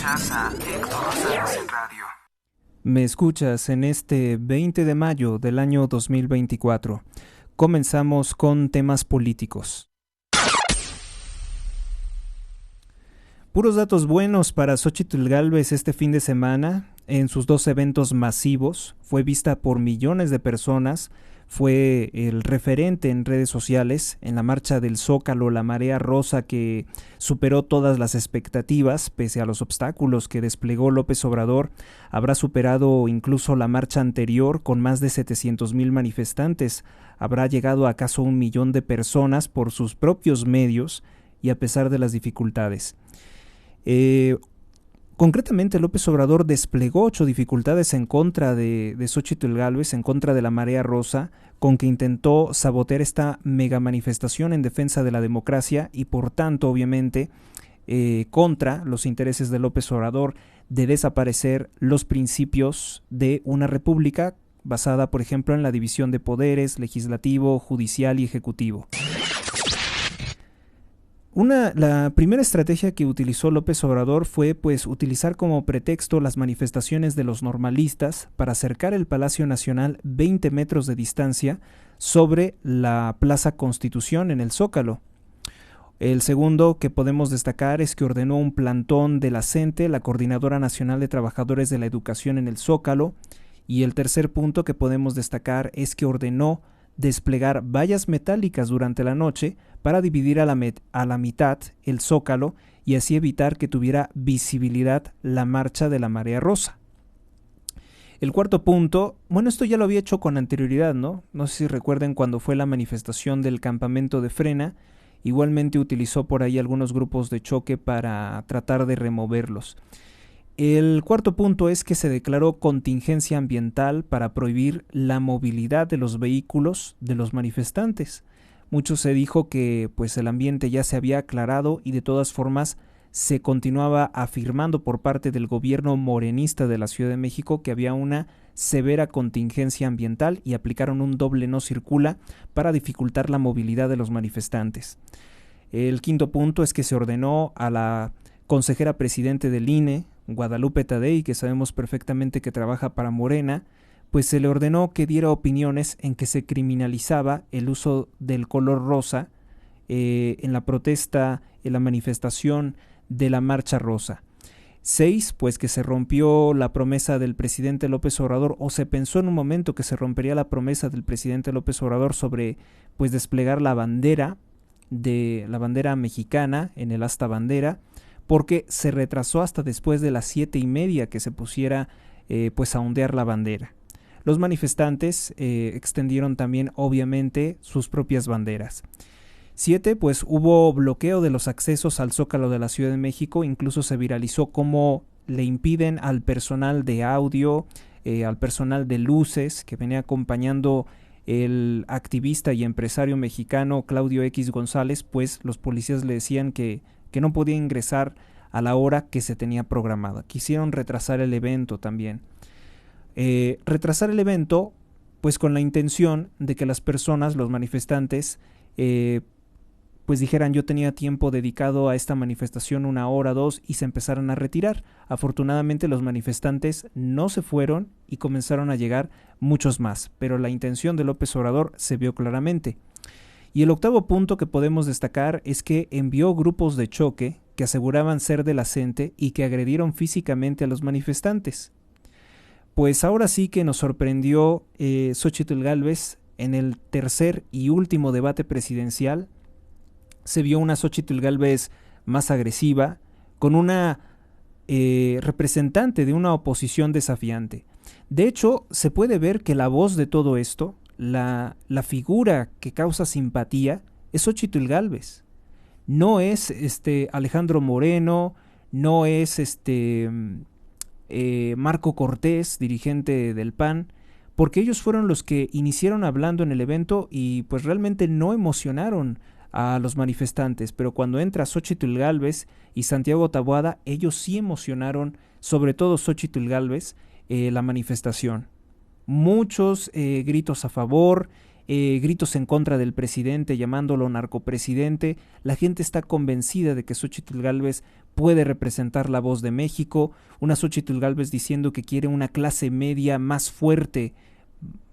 Escuchas a Héctor Rosales en radio. Me escuchas en este 20 de mayo del año 2024. Comenzamos con temas políticos. Puros datos buenos para Xóchitl Gálvez este fin de semana. En sus dos eventos masivos, fue vista por millones de personas, fue el referente en redes sociales, en la marcha del Zócalo, la marea rosa que superó todas las expectativas, pese a los obstáculos que desplegó López Obrador, habrá superado incluso la marcha anterior con más de 700,000 manifestantes, habrá llegado a acaso 1,000,000 de personas por sus propios medios y a pesar de las dificultades. Concretamente, López Obrador desplegó 8 dificultades en contra de Xóchitl Gálvez, en contra de la marea rosa, con que intentó sabotear esta mega manifestación en defensa de la democracia y, por tanto, obviamente, contra los intereses de López Obrador de desaparecer los principios de una república basada, por ejemplo, en la división de poderes, legislativo, judicial y ejecutivo. La primera estrategia que utilizó López Obrador fue utilizar como pretexto las manifestaciones de los normalistas para acercar el Palacio Nacional 20 metros de distancia sobre la Plaza Constitución en el Zócalo. El segundo que podemos destacar es que ordenó un plantón de la CENTE, la Coordinadora Nacional de Trabajadores de la Educación, en el Zócalo. Y el tercer punto que podemos destacar es que ordenó desplegar vallas metálicas durante la noche para dividir a la mitad el Zócalo y así evitar que tuviera visibilidad la marcha de la marea rosa. El cuarto punto, esto ya lo había hecho con anterioridad, ¿no? No sé si recuerden cuando fue la manifestación del campamento de Frena, igualmente utilizó por ahí algunos grupos de choque para tratar de removerlos. El cuarto punto es que se declaró contingencia ambiental para prohibir la movilidad de los vehículos de los manifestantes. Mucho se dijo que el ambiente ya se había aclarado y de todas formas se continuaba afirmando por parte del gobierno morenista de la Ciudad de México que había una severa contingencia ambiental y aplicaron un doble no circula para dificultar la movilidad de los manifestantes. El quinto punto es que se ordenó a la consejera presidente del INE, Guadalupe Tadei, que sabemos perfectamente que trabaja para Morena, se le ordenó que diera opiniones en que se criminalizaba el uso del color rosa en la protesta, en la manifestación de la marcha rosa. 6, que se rompió la promesa del presidente López Obrador, o se pensó en un momento que se rompería la promesa del presidente López Obrador sobre desplegar la bandera mexicana en el asta bandera, porque se retrasó hasta después de las 7:30 que se pusiera a ondear la bandera. Los manifestantes extendieron también obviamente sus propias banderas. 7, hubo bloqueo de los accesos al Zócalo de la Ciudad de México, incluso se viralizó cómo le impiden al personal de audio, al personal de luces que venía acompañando el activista y empresario mexicano Claudio X González, los policías le decían que no podía ingresar a la hora que se tenía programada. Quisieron retrasar el evento también. Retrasar el evento, con la intención de que las personas, los manifestantes, dijeran yo tenía tiempo dedicado a esta manifestación 1 hora, 2, y se empezaran a retirar. Afortunadamente los manifestantes no se fueron y comenzaron a llegar muchos más, pero la intención de López Obrador se vio claramente. Y el octavo punto que podemos destacar es que envió grupos de choque que aseguraban ser de la CENTE y que agredieron físicamente a los manifestantes. Ahora sí que nos sorprendió Xóchitl Gálvez en el tercer y último debate presidencial. Se vio una Xóchitl Gálvez más agresiva, con una representante de una oposición desafiante. De hecho, se puede ver que la voz de todo esto, la figura que causa simpatía, es Xóchitl Gálvez. No es Alejandro Moreno, no es Marco Cortés, dirigente del PAN, porque ellos fueron los que iniciaron hablando en el evento y realmente no emocionaron a los manifestantes, pero cuando entra Xóchitl Gálvez y Santiago Taboada, ellos sí emocionaron, sobre todo Xóchitl Gálvez, la manifestación. Muchos gritos a favor, gritos en contra del presidente, llamándolo narcopresidente. La gente está convencida de que Xóchitl Gálvez puede representar la voz de México, una Xóchitl Gálvez diciendo que quiere una clase media más fuerte,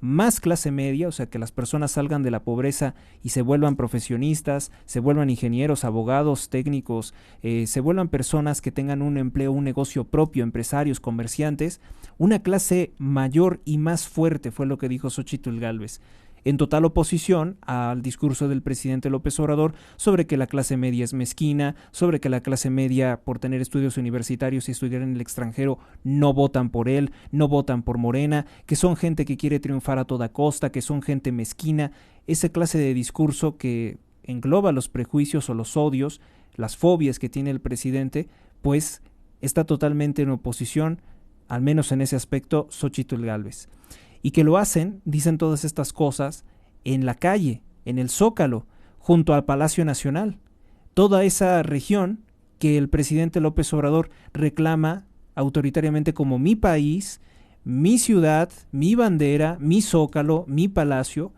más clase media, o sea, que las personas salgan de la pobreza y se vuelvan profesionistas, se vuelvan ingenieros, abogados, técnicos, se vuelvan personas que tengan un empleo, un negocio propio, empresarios, comerciantes. Una clase mayor y más fuerte fue lo que dijo Xóchitl Gálvez, en total oposición al discurso del presidente López Obrador sobre que la clase media es mezquina, sobre que la clase media, por tener estudios universitarios y estudiar en el extranjero, no votan por él, no votan por Morena, que son gente que quiere triunfar a toda costa, que son gente mezquina. Esa clase de discurso que engloba los prejuicios o los odios, las fobias que tiene el presidente, pues está totalmente en oposición, al menos en ese aspecto, Xóchitl Gálvez. Y que lo hacen, dicen todas estas cosas, en la calle, en el Zócalo, junto al Palacio Nacional. Toda esa región que el presidente López Obrador reclama autoritariamente como mi país, mi ciudad, mi bandera, mi Zócalo, mi palacio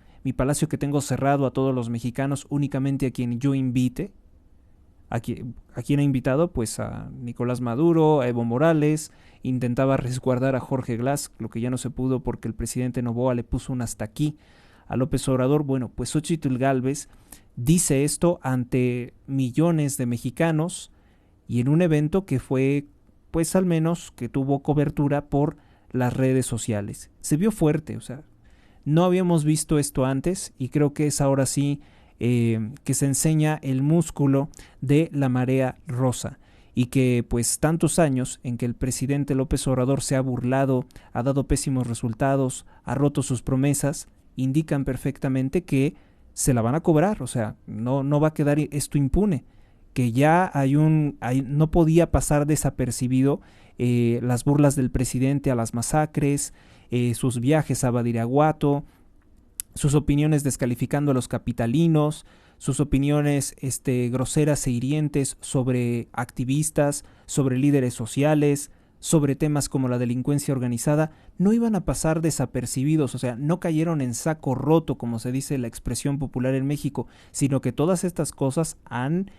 que tengo cerrado a todos los mexicanos, únicamente a quien yo invite. ¿A quién ha invitado? Pues a Nicolás Maduro, a Evo Morales. Intentaba resguardar a Jorge Glass, lo que ya no se pudo porque el presidente Noboa le puso un hasta aquí a López Obrador. Bueno, pues Xóchitl Gálvez dice esto ante millones de mexicanos y en un evento que fue, pues al menos, que tuvo cobertura por las redes sociales. Se vio fuerte, o sea, no habíamos visto esto antes y creo que es ahora sí que se enseña el músculo de la marea rosa y que pues tantos años en que el presidente López Obrador se ha burlado, ha dado pésimos resultados, ha roto sus promesas, indican perfectamente que se la van a cobrar, o sea, no va a quedar esto impune, que ya no podía pasar desapercibido las burlas del presidente a las masacres, sus viajes a Badiraguato, sus opiniones descalificando a los capitalinos, sus opiniones groseras e hirientes sobre activistas, sobre líderes sociales, sobre temas como la delincuencia organizada, no iban a pasar desapercibidos, o sea, no cayeron en saco roto, como se dice la expresión popular en México, sino que todas estas cosas han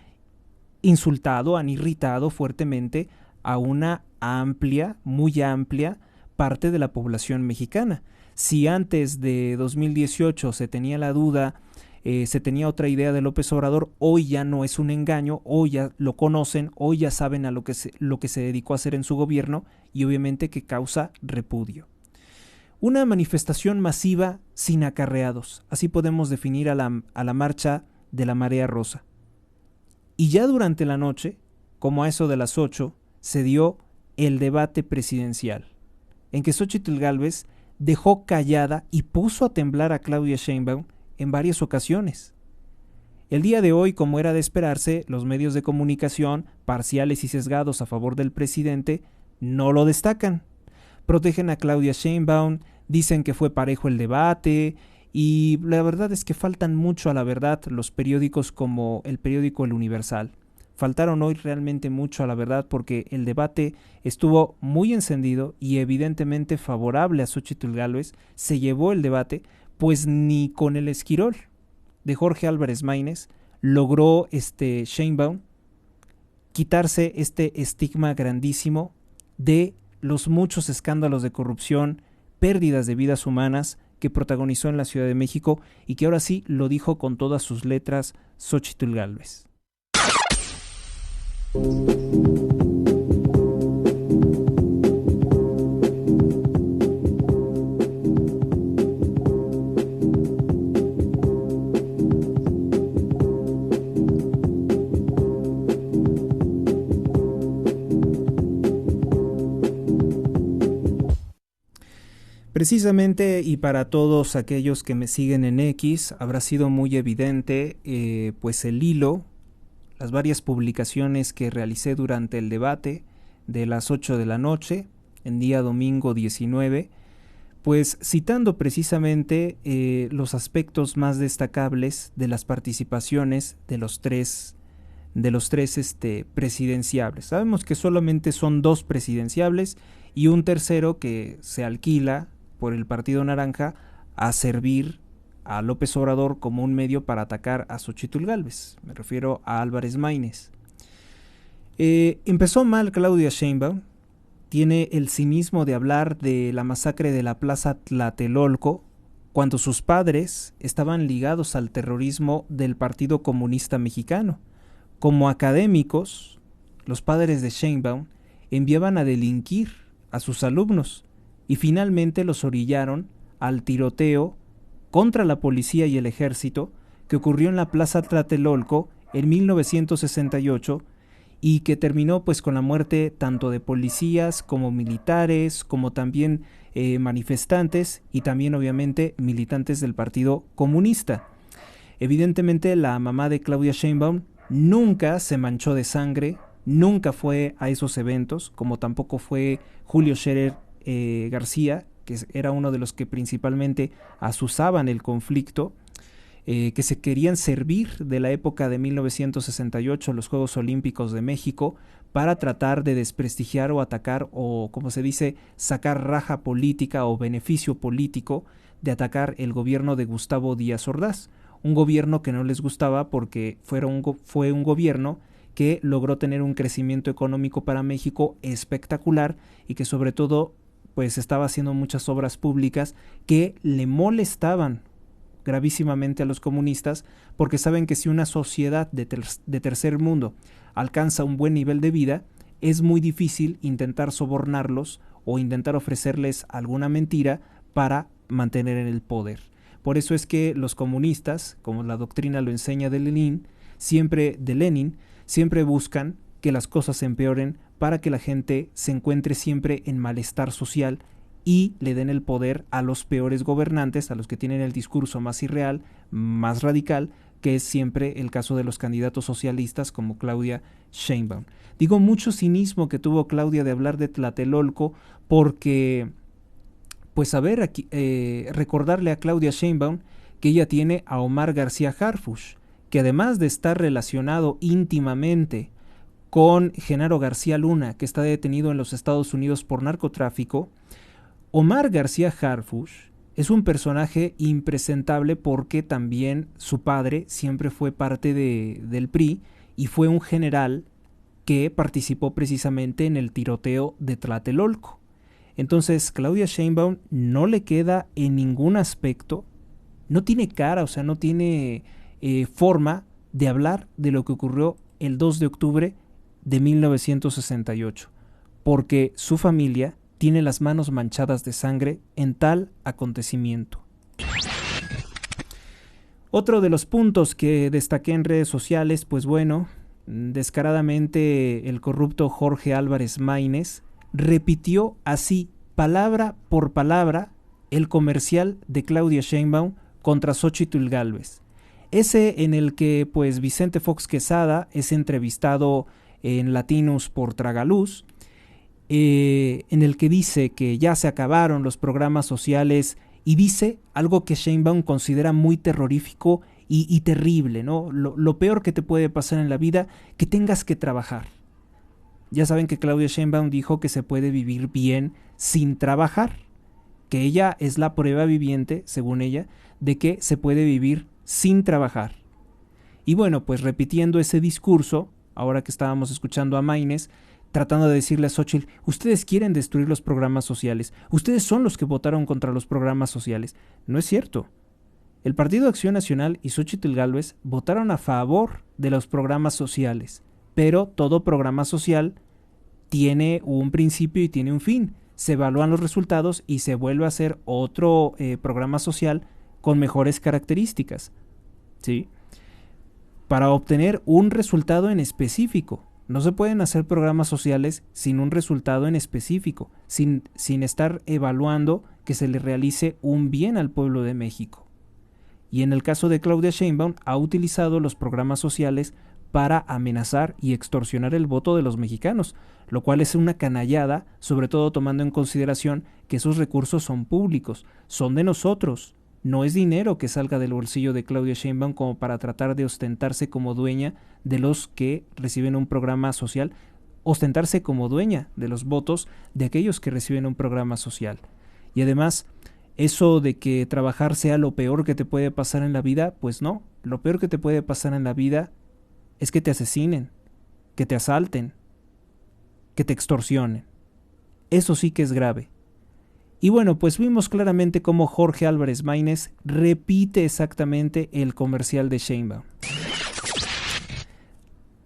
insultado, han irritado fuertemente a una amplia, muy amplia parte de la población mexicana. Si antes de 2018 se tenía la duda, se tenía otra idea de López Obrador, hoy ya no es un engaño, hoy ya lo conocen, hoy ya saben a lo que se dedicó a hacer en su gobierno y obviamente que causa repudio. Una manifestación masiva sin acarreados, así podemos definir a la marcha de la marea rosa. Y ya durante la noche, como a eso de las 8, se dio el debate presidencial, en que Xóchitl Gálvez dejó callada y puso a temblar a Claudia Sheinbaum en varias ocasiones. El día de hoy, como era de esperarse, los medios de comunicación, parciales y sesgados a favor del presidente, no lo destacan. Protegen a Claudia Sheinbaum, dicen que fue parejo el debate, y la verdad es que faltan mucho a la verdad los periódicos como el periódico El Universal. Faltaron hoy realmente mucho a la verdad porque el debate estuvo muy encendido y evidentemente favorable a Xóchitl Gálvez. Se llevó el debate, pues ni con el esquirol de Jorge Álvarez Maínez logró Sheinbaum quitarse este estigma grandísimo de los muchos escándalos de corrupción, pérdidas de vidas humanas que protagonizó en la Ciudad de México y que ahora sí lo dijo con todas sus letras Xóchitl Gálvez. Precisamente, y para todos aquellos que me siguen en X, habrá sido muy evidente pues el hilo, las varias publicaciones que realicé durante el debate de las 8 de la noche, en día domingo 19, pues citando precisamente los aspectos más destacables de las participaciones de los tres presidenciables. Sabemos que solamente son 2 presidenciables y un tercero que se alquila por el Partido Naranja a servir a López Obrador como un medio para atacar a Xóchitl Gálvez. Me refiero a Álvarez Maínez. Empezó mal Claudia Sheinbaum. Tiene el cinismo de hablar de la masacre de la Plaza Tlatelolco cuando sus padres estaban ligados al terrorismo del Partido Comunista Mexicano. Como académicos, los padres de Sheinbaum enviaban a delinquir a sus alumnos y finalmente los orillaron al tiroteo contra la policía y el ejército que ocurrió en la Plaza Tlatelolco en 1968 y que terminó pues con la muerte tanto de policías como militares, como también manifestantes y también obviamente militantes del Partido Comunista. Evidentemente la mamá de Claudia Sheinbaum nunca se manchó de sangre, nunca fue a esos eventos, como tampoco fue Julio Scherer García, que era uno de los que principalmente asusaban el conflicto, que se querían servir de la época de 1968, los Juegos Olímpicos de México, para tratar de desprestigiar o atacar o, como se dice, sacar raja política o beneficio político de atacar el gobierno de Gustavo Díaz Ordaz, un gobierno que no les gustaba porque fue un gobierno que logró tener un crecimiento económico para México espectacular y que sobre todo pues estaba haciendo muchas obras públicas que le molestaban gravísimamente a los comunistas, porque saben que si una sociedad de tercer mundo alcanza un buen nivel de vida, es muy difícil intentar sobornarlos o intentar ofrecerles alguna mentira para mantener en el poder. Por eso es que los comunistas, como la doctrina lo enseña de Lenin, siempre buscan que las cosas empeoren para que la gente se encuentre siempre en malestar social y le den el poder a los peores gobernantes, a los que tienen el discurso más irreal, más radical, que es siempre el caso de los candidatos socialistas como Claudia Sheinbaum. Digo mucho cinismo que tuvo Claudia de hablar de Tlatelolco porque, pues a ver, aquí, recordarle a Claudia Sheinbaum que ella tiene a Omar García Harfuch, que además de estar relacionado íntimamente con Genaro García Luna, que está detenido en los Estados Unidos por narcotráfico, Omar García Harfuch es un personaje impresentable porque también su padre siempre fue parte del PRI y fue un general que participó precisamente en el tiroteo de Tlatelolco. Entonces Claudia Sheinbaum no le queda en ningún aspecto, no tiene cara, o sea, no tiene forma de hablar de lo que ocurrió el 2 de octubre de 1968, porque su familia tiene las manos manchadas de sangre en tal acontecimiento. Otro de los puntos que destaqué en redes sociales, pues bueno, descaradamente el corrupto Jorge Álvarez Maínez repitió así, palabra por palabra, el comercial de Claudia Sheinbaum contra Xóchitl Gálvez. Ese en el que pues Vicente Fox Quesada es entrevistado en Latinus por Tragaluz, en el que dice que ya se acabaron los programas sociales y dice algo que Sheinbaum considera muy terrorífico y terrible, ¿no? Lo peor que te puede pasar en la vida, que tengas que trabajar. Ya saben que Claudia Sheinbaum dijo que se puede vivir bien sin trabajar, que ella es la prueba viviente, según ella, de que se puede vivir sin trabajar. Y bueno, pues repitiendo ese discurso, ahora que estábamos escuchando a Maínez, tratando de decirle a Xóchitl, ustedes quieren destruir los programas sociales, ustedes son los que votaron contra los programas sociales. No es cierto. El Partido de Acción Nacional y Xóchitl Gálvez votaron a favor de los programas sociales, pero todo programa social tiene un principio y tiene un fin. Se evalúan los resultados y se vuelve a hacer otro programa social con mejores características, ¿sí? Para obtener un resultado en específico. No se pueden hacer programas sociales sin un resultado en específico, sin estar evaluando que se le realice un bien al pueblo de México. Y en el caso de Claudia Sheinbaum, ha utilizado los programas sociales para amenazar y extorsionar el voto de los mexicanos, lo cual es una canallada, sobre todo tomando en consideración que esos recursos son públicos, son de nosotros. No es dinero que salga del bolsillo de Claudia Sheinbaum como para tratar de ostentarse como dueña de los que reciben un programa social, ostentarse como dueña de los votos de aquellos que reciben un programa social. Y además, Eso de que trabajar sea lo peor que te puede pasar en la vida, pues no. Lo peor que te puede pasar en la vida es que te asesinen, que te asalten, que te extorsionen. Eso sí que es grave. Y bueno, pues vimos claramente cómo Jorge Álvarez Maínez repite exactamente el comercial de Sheinbaum.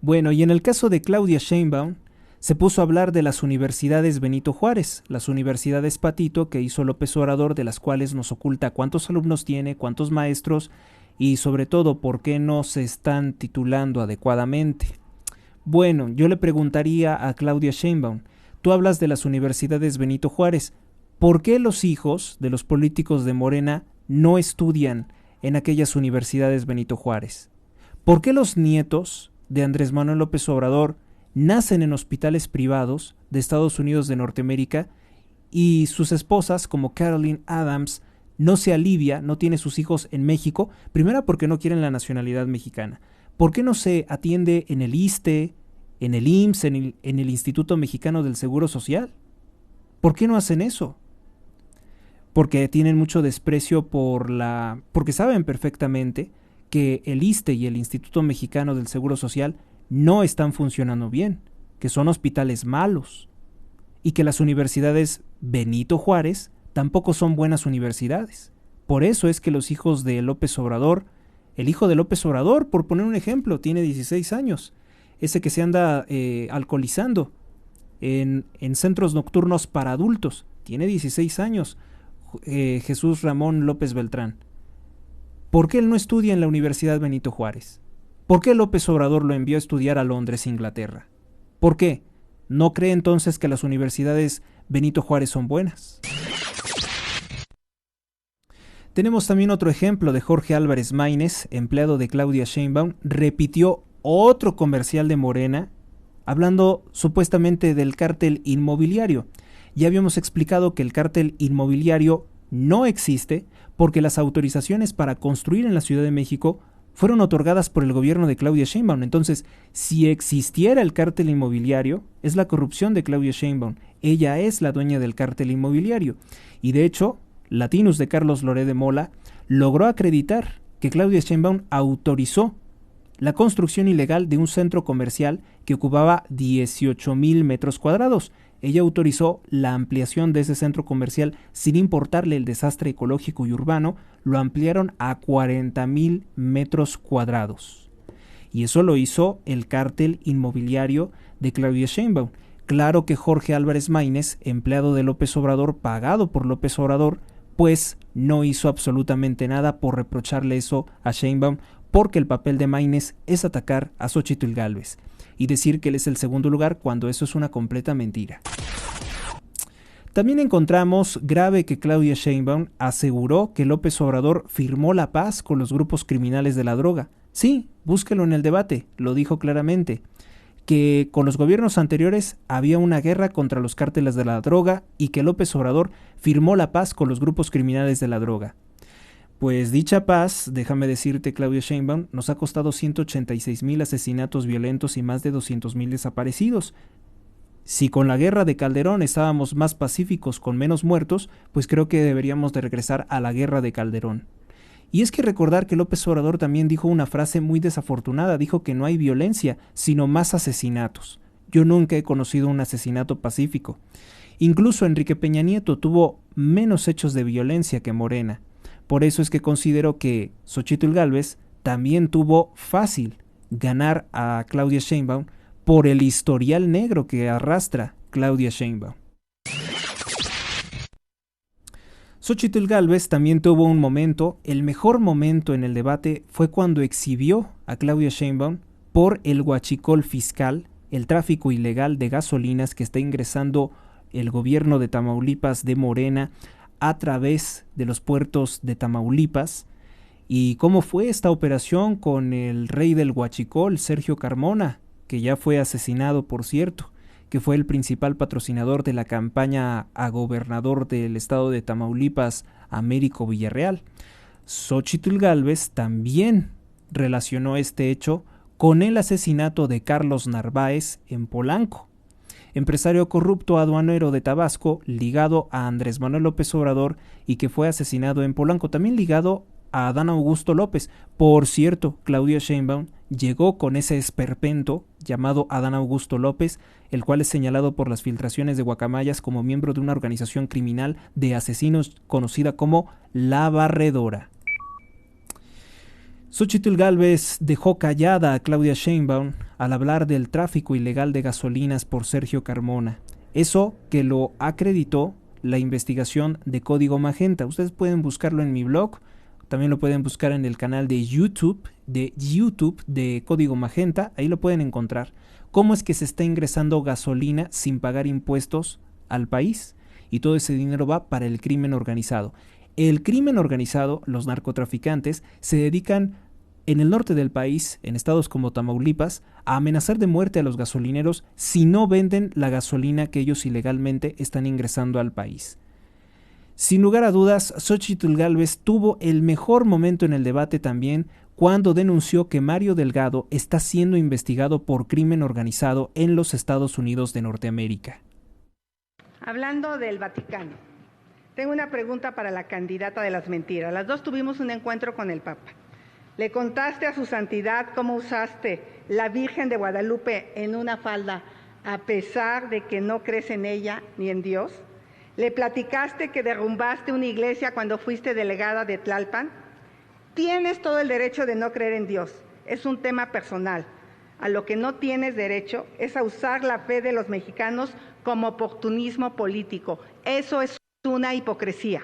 Bueno, y en el caso de Claudia Sheinbaum, se puso a hablar de las universidades Benito Juárez, las universidades Patito que hizo López Obrador, de las cuales nos oculta cuántos alumnos tiene, cuántos maestros y sobre todo por qué no se están titulando adecuadamente. Bueno, yo le preguntaría a Claudia Sheinbaum, tú hablas de las universidades Benito Juárez, ¿por qué los hijos de los políticos de Morena no estudian en aquellas universidades Benito Juárez? ¿Por qué los nietos de Andrés Manuel López Obrador nacen en hospitales privados de Estados Unidos de Norteamérica y sus esposas, como Caroline Adams, no se alivia, no tiene sus hijos en México? Primero, porque no quieren la nacionalidad mexicana. ¿Por qué no se atiende en el ISSSTE, en el IMSS, en el Instituto Mexicano del Seguro Social? ¿Por qué no hacen eso? Porque tienen mucho desprecio porque saben perfectamente que el ISSSTE y el Instituto Mexicano del Seguro Social no están funcionando bien, que son hospitales malos y que las universidades Benito Juárez tampoco son buenas universidades. Por eso es que los hijos de López Obrador, el hijo de López Obrador, por poner un ejemplo, tiene 16 años, ese que se anda alcoholizando en centros nocturnos para adultos, tiene 16 años, Jesús Ramón López Beltrán. ¿Por qué él no estudia en la Universidad Benito Juárez? ¿Por qué López Obrador lo envió a estudiar a Londres, Inglaterra? ¿Por qué? ¿No cree entonces que las universidades Benito Juárez son buenas? Tenemos también otro ejemplo de Jorge Álvarez Maínez, empleado de Claudia Sheinbaum, repitió otro comercial de Morena, hablando supuestamente del cártel inmobiliario. Ya habíamos explicado que el cártel inmobiliario no existe porque las autorizaciones para construir en la Ciudad de México fueron otorgadas por el gobierno de Claudia Sheinbaum. Entonces, si existiera el cártel inmobiliario, es la corrupción de Claudia Sheinbaum. Ella es la dueña del cártel inmobiliario. Y de hecho, Latinus de Carlos Loret de Mola logró acreditar que Claudia Sheinbaum autorizó la construcción ilegal de un centro comercial que ocupaba 18,000 metros cuadrados. Ella autorizó la ampliación de ese centro comercial sin importarle el desastre ecológico y urbano, lo ampliaron a 40,000 metros cuadrados. Y eso lo hizo el cártel inmobiliario de Claudia Sheinbaum. Claro que Jorge Álvarez Maínez, empleado de López Obrador, pagado por López Obrador, pues no hizo absolutamente nada por reprocharle eso a Sheinbaum, porque el papel de Maínez es atacar a Xóchitl Gálvez y decir que él es el segundo lugar cuando eso es una completa mentira. También encontramos grave que Claudia Sheinbaum aseguró que López Obrador firmó la paz con los grupos criminales de la droga. Sí, búsquelo en el debate, lo dijo claramente, que con los gobiernos anteriores había una guerra contra los cárteles de la droga y que López Obrador firmó la paz con los grupos criminales de la droga. Pues dicha paz, déjame decirte, Claudia Sheinbaum, nos ha costado 186,000 asesinatos violentos y más de 200,000 desaparecidos. Si con la guerra de Calderón estábamos más pacíficos con menos muertos, pues creo que deberíamos de regresar a la guerra de Calderón. Y es que recordar que López Obrador también dijo una frase muy desafortunada, dijo que no hay violencia, sino más asesinatos. Yo nunca he conocido un asesinato pacífico. Incluso Enrique Peña Nieto tuvo menos hechos de violencia que Morena. Por eso es que considero que Xóchitl Gálvez también tuvo fácil ganar a Claudia Sheinbaum por el historial negro que arrastra Claudia Sheinbaum. Xóchitl Gálvez también tuvo un momento, el mejor momento en el debate fue cuando exhibió a Claudia Sheinbaum por el huachicol fiscal, el tráfico ilegal de gasolinas que está ingresando el gobierno de Tamaulipas de Morena a través de los puertos de Tamaulipas. ¿Y cómo fue esta operación con el rey del huachicol, Sergio Carmona, que ya fue asesinado, por cierto, que fue el principal patrocinador de la campaña a gobernador del estado de Tamaulipas, Américo Villarreal? Xóchitl Gálvez también relacionó este hecho con el asesinato de Carlos Narváez en Polanco. empresario corrupto aduanero de Tabasco, ligado a Andrés Manuel López Obrador y que fue asesinado en Polanco, también ligado a Adán Augusto López. Por cierto, Claudia Sheinbaum llegó con ese esperpento llamado Adán Augusto López, el cual es señalado por las filtraciones de Guacamayas como miembro de una organización criminal de asesinos conocida como La Barredora. Xóchitl Gálvez dejó callada a Claudia Sheinbaum al hablar del tráfico ilegal de gasolinas por Sergio Carmona. Eso que lo acreditó la investigación de Código Magenta. Ustedes pueden buscarlo en mi blog, también lo pueden buscar en el canal de YouTube de Código Magenta, ahí lo pueden encontrar. ¿Cómo es que se está ingresando gasolina sin pagar impuestos al país? Y todo ese dinero va para el crimen organizado. El crimen organizado, los narcotraficantes, se dedican en el norte del país, en estados como Tamaulipas, a amenazar de muerte a los gasolineros si no venden la gasolina que ellos ilegalmente están ingresando al país. Sin lugar a dudas, Xóchitl Gálvez tuvo el mejor momento en el debate también cuando denunció que Mario Delgado está siendo investigado por crimen organizado en los Estados Unidos de Norteamérica. Hablando del Vaticano, tengo una pregunta para la candidata de las mentiras. Las dos tuvimos un encuentro con el Papa. ¿Le contaste a su santidad cómo usaste la Virgen de Guadalupe en una falda a pesar de que no crees en ella ni en Dios? ¿Le platicaste que derrumbaste una iglesia cuando fuiste delegada de Tlalpan? Tienes todo el derecho de no creer en Dios. Es un tema personal. A lo que no tienes derecho es a usar la fe de los mexicanos como oportunismo político. Eso es una hipocresía.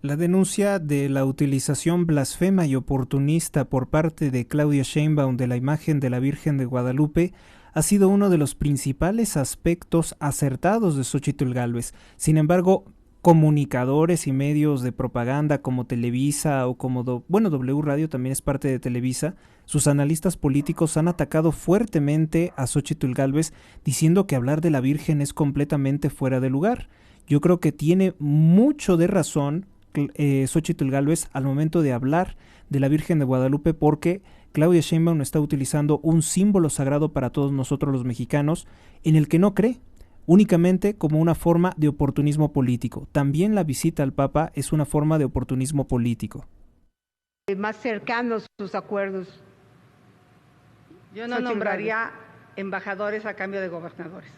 La denuncia de la utilización blasfema y oportunista por parte de Claudia Sheinbaum de la imagen de la Virgen de Guadalupe ha sido uno de los principales aspectos acertados de Xóchitl Gálvez. Sin embargo, comunicadores y medios de propaganda como Televisa o como W Radio también es parte de Televisa, sus analistas políticos han atacado fuertemente a Xóchitl Gálvez diciendo que hablar de la Virgen es completamente fuera de lugar. Yo creo que tiene mucho de razón Xóchitl Gálvez al momento de hablar de la Virgen de Guadalupe, porque Claudia Sheinbaum está utilizando un símbolo sagrado para todos nosotros los mexicanos en el que no cree, únicamente como una forma de oportunismo político. También la visita al Papa es una forma de oportunismo político. Más cercanos sus acuerdos. Yo no nombraría embajadores a cambio de gobernadores.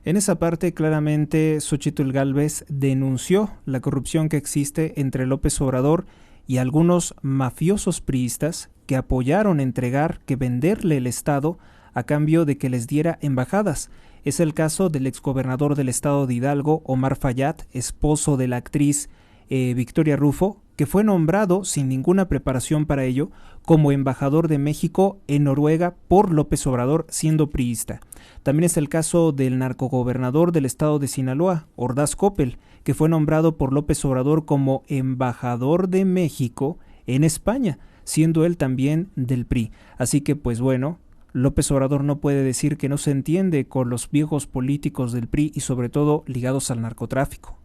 En esa parte, claramente, Xóchitl Gálvez denunció la corrupción que existe entre López Obrador y algunos mafiosos priistas que apoyaron venderle el Estado a cambio de que les diera embajadas. Es el caso del exgobernador del estado de Hidalgo, Omar Fayad, esposo de la actriz Victoria Rufo, que fue nombrado sin ninguna preparación para ello como embajador de México en Noruega por López Obrador, siendo priista. También es el caso del narcogobernador del estado de Sinaloa, Ordaz Coppel, que fue nombrado por López Obrador como embajador de México en España, siendo él también del PRI. Así que, pues bueno, López Obrador no puede decir que no se entiende con los viejos políticos del PRI y sobre todo ligados al narcotráfico.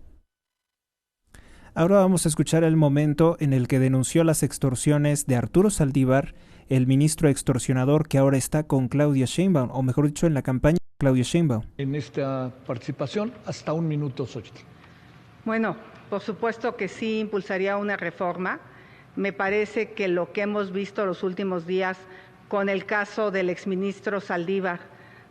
Ahora vamos a escuchar el momento en el que denunció las extorsiones de Arturo Saldívar, el ministro extorsionador que ahora está con Claudia Sheinbaum, o mejor dicho, en la campaña de Claudia Sheinbaum. En esta participación, hasta un minuto, Xóchitl. Bueno, por supuesto que sí impulsaría una reforma. Me parece que lo que hemos visto los últimos días con el caso del exministro Saldívar,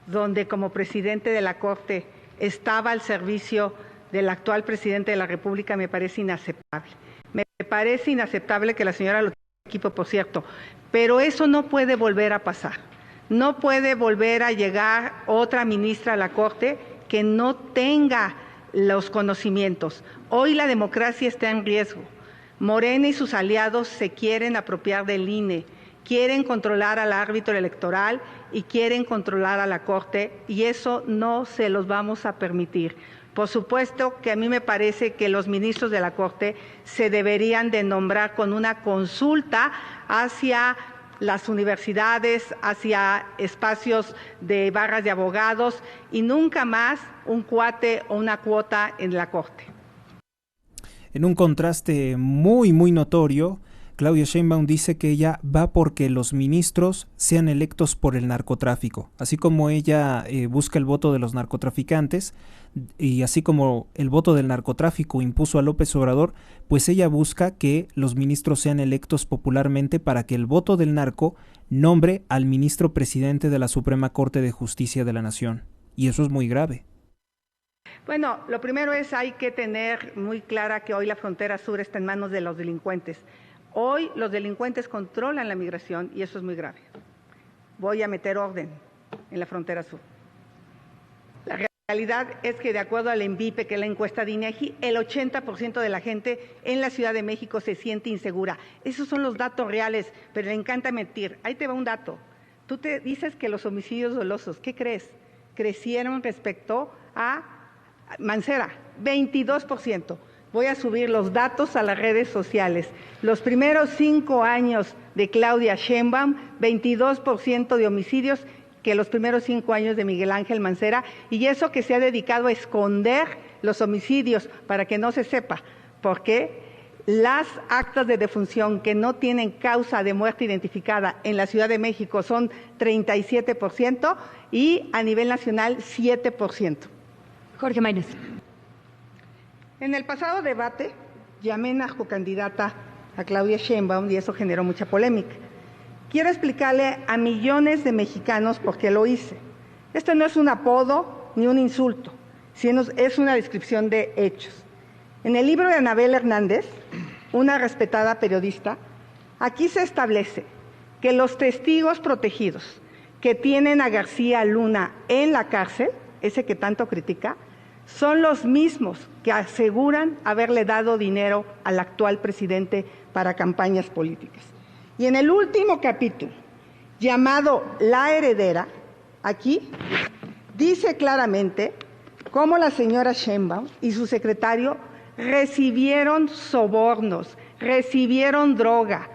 donde como presidente de la Corte estaba al servicio del actual presidente de la República, me parece inaceptable. Me parece inaceptable que la señora lo tenga en equipo, por cierto, pero eso no puede volver a pasar. No puede volver a llegar otra ministra a la Corte que no tenga los conocimientos. Hoy la democracia está en riesgo. Morena y sus aliados se quieren apropiar del INE, quieren controlar al árbitro electoral y quieren controlar a la Corte, y eso no se los vamos a permitir. Por supuesto que a mí me parece que los ministros de la Corte se deberían de nombrar con una consulta hacia las universidades, hacia espacios de barras de abogados y nunca más un cuate o una cuota en la Corte. En un contraste muy notorio, Claudia Sheinbaum dice que ella va porque los ministros sean electos por el narcotráfico, así como ella busca el voto de los narcotraficantes y así como el voto del narcotráfico impuso a López Obrador, pues ella busca que los ministros sean electos popularmente para que el voto del narco nombre al ministro presidente de la Suprema Corte de Justicia de la Nación. Y eso es muy grave. Bueno, lo primero es hay que tener muy clara que hoy la frontera sur está en manos de los delincuentes. Hoy los delincuentes controlan la migración y eso es muy grave. Voy a meter orden en la frontera sur. La realidad es que de acuerdo al ENVIPE, que es la encuesta de INEGI, el 80% de la gente en la Ciudad de México se siente insegura. Esos son los datos reales, pero le encanta mentir. Ahí te va un dato. Tú te dices que los homicidios dolosos, ¿qué crees? Crecieron respecto a Mancera, 22%. Voy a subir los datos a las redes sociales. Los primeros 5 años de Claudia Sheinbaum, 22% de homicidios que los primeros 5 años de Miguel Ángel Mancera, y eso que se ha dedicado a esconder los homicidios para que no se sepa, porque las actas de defunción que no tienen causa de muerte identificada en la Ciudad de México son 37% y a nivel nacional 7%. Jorge Maínez. En el pasado debate llamé narcocandidata a Claudia Sheinbaum y eso generó mucha polémica. Quiero explicarle a millones de mexicanos por qué lo hice. Esto no es un apodo ni un insulto, sino es una descripción de hechos. En el libro de Anabel Hernández, una respetada periodista, aquí se establece que los testigos protegidos que tienen a García Luna en la cárcel, ese que tanto critica, son los mismos que aseguran haberle dado dinero al actual presidente para campañas políticas. Y en el último capítulo, llamado La Heredera, aquí dice claramente cómo la señora Sheinbaum y su secretario recibieron sobornos, recibieron droga.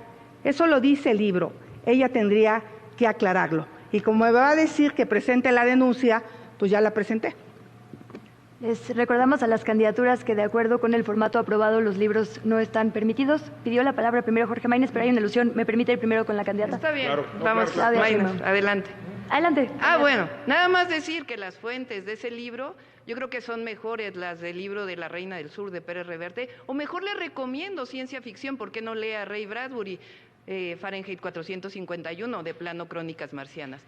Eso lo dice el libro. Ella tendría que aclararlo. Y como me va a decir que presente la denuncia, pues ya la presenté. Les recordamos a las candidaturas que de acuerdo con el formato aprobado los libros no están permitidos. Pidió la palabra primero Jorge Maínez, pero hay una alusión. ¿Me permite ir primero con la candidata? Está bien, claro, vamos, claro. Maínez, adelante. Adelante. Bueno, nada más decir que las fuentes de ese libro, yo creo que son mejores las del libro de La Reina del Sur de Pérez Reverte, o mejor le recomiendo ciencia ficción, ¿por qué no lea Ray Bradbury, Fahrenheit 451, de plano Crónicas Marcianas?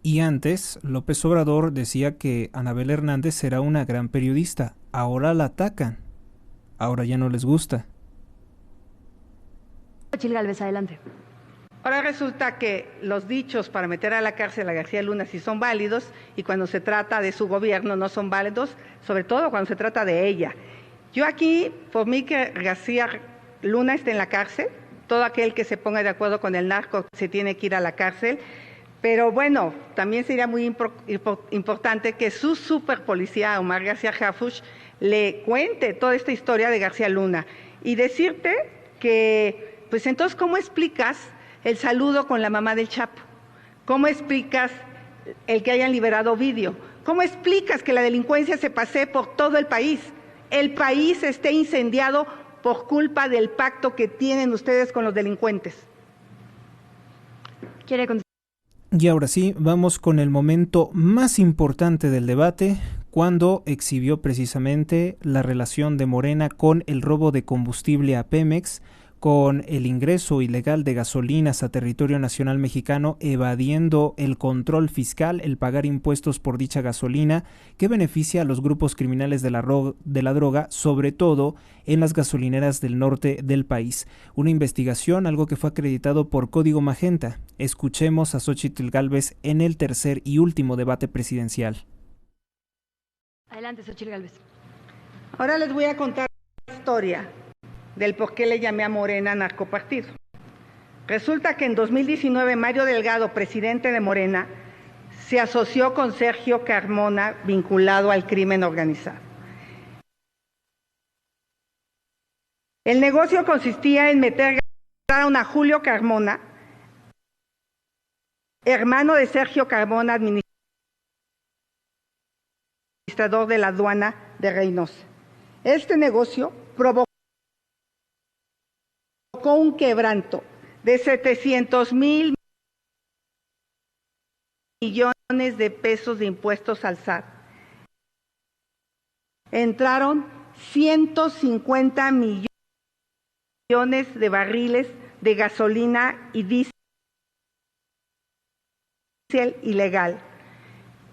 Y antes, López Obrador decía que Anabel Hernández era una gran periodista. Ahora la atacan. Ahora ya no les gusta. Xochitl Gálvez, adelante. Ahora resulta que los dichos para meter a la cárcel a García Luna sí son válidos y cuando se trata de su gobierno no son válidos, sobre todo cuando se trata de ella. Yo aquí, por mí que García Luna esté en la cárcel, todo aquel que se ponga de acuerdo con el narco se tiene que ir a la cárcel. Pero bueno, también sería muy importante que su superpolicía, Omar García Harfuch, le cuente toda esta historia de García Luna. Y decirte que, pues entonces, ¿cómo explicas el saludo con la mamá del Chapo? ¿Cómo explicas el que hayan liberado Ovidio? ¿Cómo explicas que la delincuencia se pase por todo el país? El país esté incendiado por culpa del pacto que tienen ustedes con los delincuentes. ¿Quiere contestar? Y ahora sí, vamos con el momento más importante del debate, cuando exhibió precisamente la relación de Morena con el robo de combustible a Pemex, con el ingreso ilegal de gasolinas a territorio nacional mexicano, evadiendo el control fiscal, el pagar impuestos por dicha gasolina, que beneficia a los grupos criminales de la droga, sobre todo en las gasolineras del norte del país. Una investigación, algo que fue acreditado por Código Magenta. Escuchemos a Xochitl Gálvez en el tercer y último debate presidencial. Adelante, Xochitl Gálvez. Ahora les voy a contar la historia del por qué le llamé a Morena narcopartido. Resulta que en 2019 Mario Delgado, presidente de Morena, se asoció con Sergio Carmona vinculado al crimen organizado. El negocio consistía en meter a una Julio Carmona, hermano de Sergio Carmona, administrador de la aduana de Reynosa. Este negocio provocó un quebranto de 700,000 millones de pesos de impuestos al SAT. Entraron 150 millones de barriles de gasolina y diésel ilegal.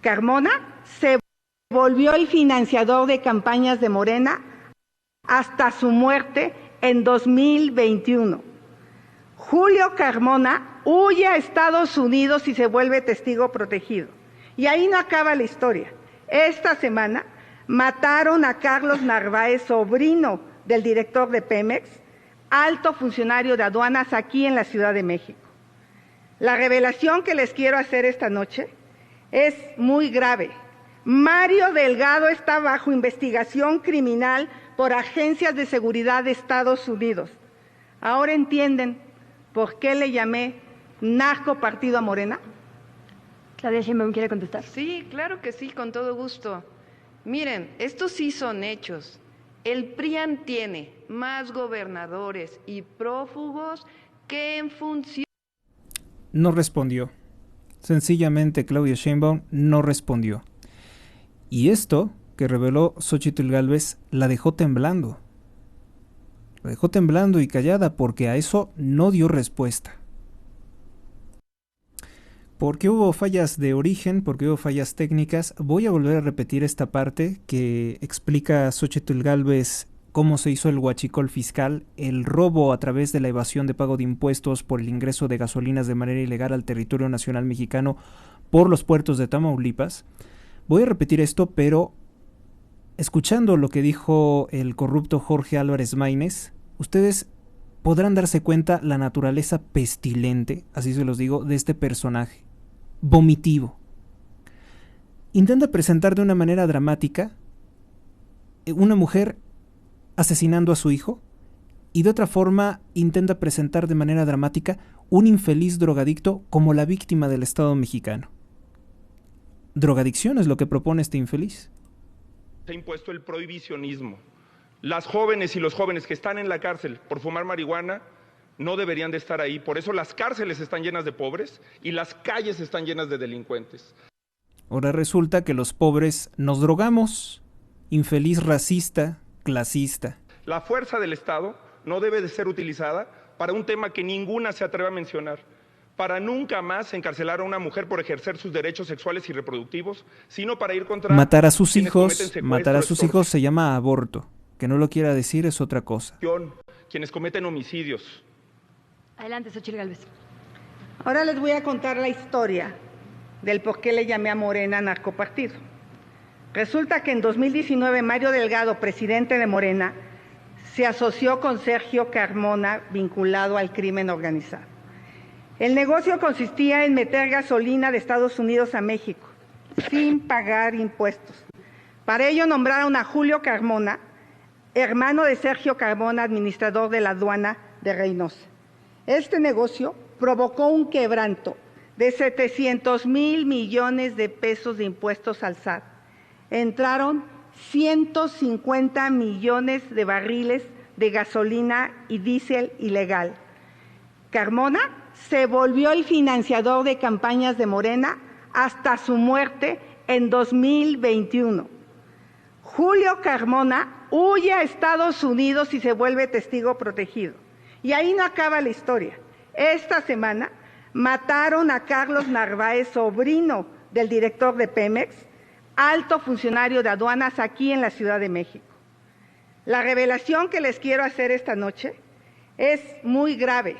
Carmona se volvió el financiador de campañas de Morena hasta su muerte en 2021. Julio Carmona huye a Estados Unidos y se vuelve testigo protegido. Y ahí no acaba la historia. Esta semana mataron a Carlos Narváez, sobrino del director de Pemex, alto funcionario de aduanas aquí en la Ciudad de México. La revelación que les quiero hacer esta noche es muy grave. Mario Delgado está bajo investigación criminal por agencias de seguridad de Estados Unidos. ¿Ahora entienden por qué le llamé narcopartido a Morena? Claudia Sheinbaum quiere contestar. Sí, claro que sí, con todo gusto. Miren, estos sí son hechos. El PRIAN tiene más gobernadores y prófugos que en función. No respondió. Sencillamente Claudia Sheinbaum no respondió. Y esto que reveló Xóchitl Gálvez la dejó temblando. La dejó temblando y callada porque a eso no dio respuesta. Porque hubo fallas de origen, porque hubo fallas técnicas, voy a volver a repetir esta parte que explica Xóchitl Gálvez cómo se hizo el huachicol fiscal, el robo a través de la evasión de pago de impuestos por el ingreso de gasolinas de manera ilegal al territorio nacional mexicano por los puertos de Tamaulipas. Voy a repetir esto, pero escuchando lo que dijo el corrupto Jorge Álvarez Maínez, ustedes podrán darse cuenta la naturaleza pestilente, así se los digo, de este personaje, vomitivo. Intenta presentar de una manera dramática una mujer asesinando a su hijo y de otra forma intenta presentar de manera dramática un infeliz drogadicto como la víctima del Estado mexicano. Drogadicción es lo que propone este infeliz. Se ha impuesto el prohibicionismo. Las jóvenes y los jóvenes que están en la cárcel por fumar marihuana no deberían de estar ahí. Por eso las cárceles están llenas de pobres y las calles están llenas de delincuentes. Ahora resulta que los pobres nos drogamos. Infeliz racista, clasista. La fuerza del Estado no debe de ser utilizada para un tema que ninguna se atreve a mencionar, para nunca más encarcelar a una mujer por ejercer sus derechos sexuales y reproductivos, sino para ir contra matar a sus quienes hijos, cometen secuestro, matar a sus hijos se llama aborto. Que no lo quiera decir es otra cosa. Quienes cometen homicidios. Adelante, Xóchitl Gálvez. Ahora les voy a contar la historia del por qué le llamé a Morena narcopartido. Resulta que en 2019 Mario Delgado, presidente de Morena, se asoció con Sergio Carmona vinculado al crimen organizado. El negocio consistía en meter gasolina de Estados Unidos a México sin pagar impuestos. Para ello nombraron a Julio Carmona, hermano de Sergio Carmona, administrador de la aduana de Reynosa. Este negocio provocó un quebranto de 700,000 millones de pesos de impuestos al SAT. Entraron 150 millones de barriles de gasolina y diésel ilegal. Carmona se volvió el financiador de campañas de Morena hasta su muerte en 2021. Julio Carmona huye a Estados Unidos y se vuelve testigo protegido. Y ahí no acaba la historia. Esta semana mataron a Carlos Narváez, sobrino del director de Pemex, alto funcionario de aduanas aquí en la Ciudad de México. La revelación que les quiero hacer esta noche es muy grave.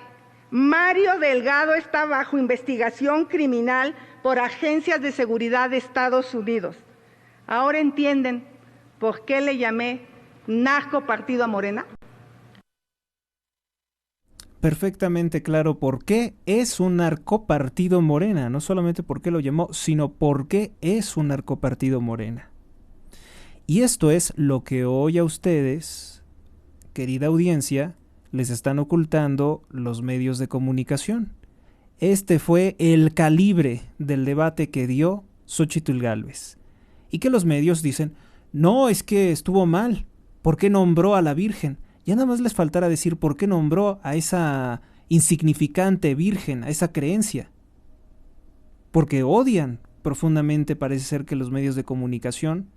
Mario Delgado está bajo investigación criminal por agencias de seguridad de Estados Unidos. ¿Ahora entienden por qué le llamé narcopartido a Morena? Perfectamente claro por qué es un narcopartido Morena, no solamente por qué lo llamó, sino por qué es un narcopartido Morena. Y esto es lo que hoy a ustedes, querida audiencia, les están ocultando los medios de comunicación. Este fue el calibre del debate que dio Xóchitl Gálvez. Y que los medios dicen, no, es que estuvo mal, ¿por qué nombró a la Virgen? Ya nada más les faltará decir por qué nombró a esa insignificante virgen, a esa creencia. Porque odian profundamente, parece ser que los medios de comunicación,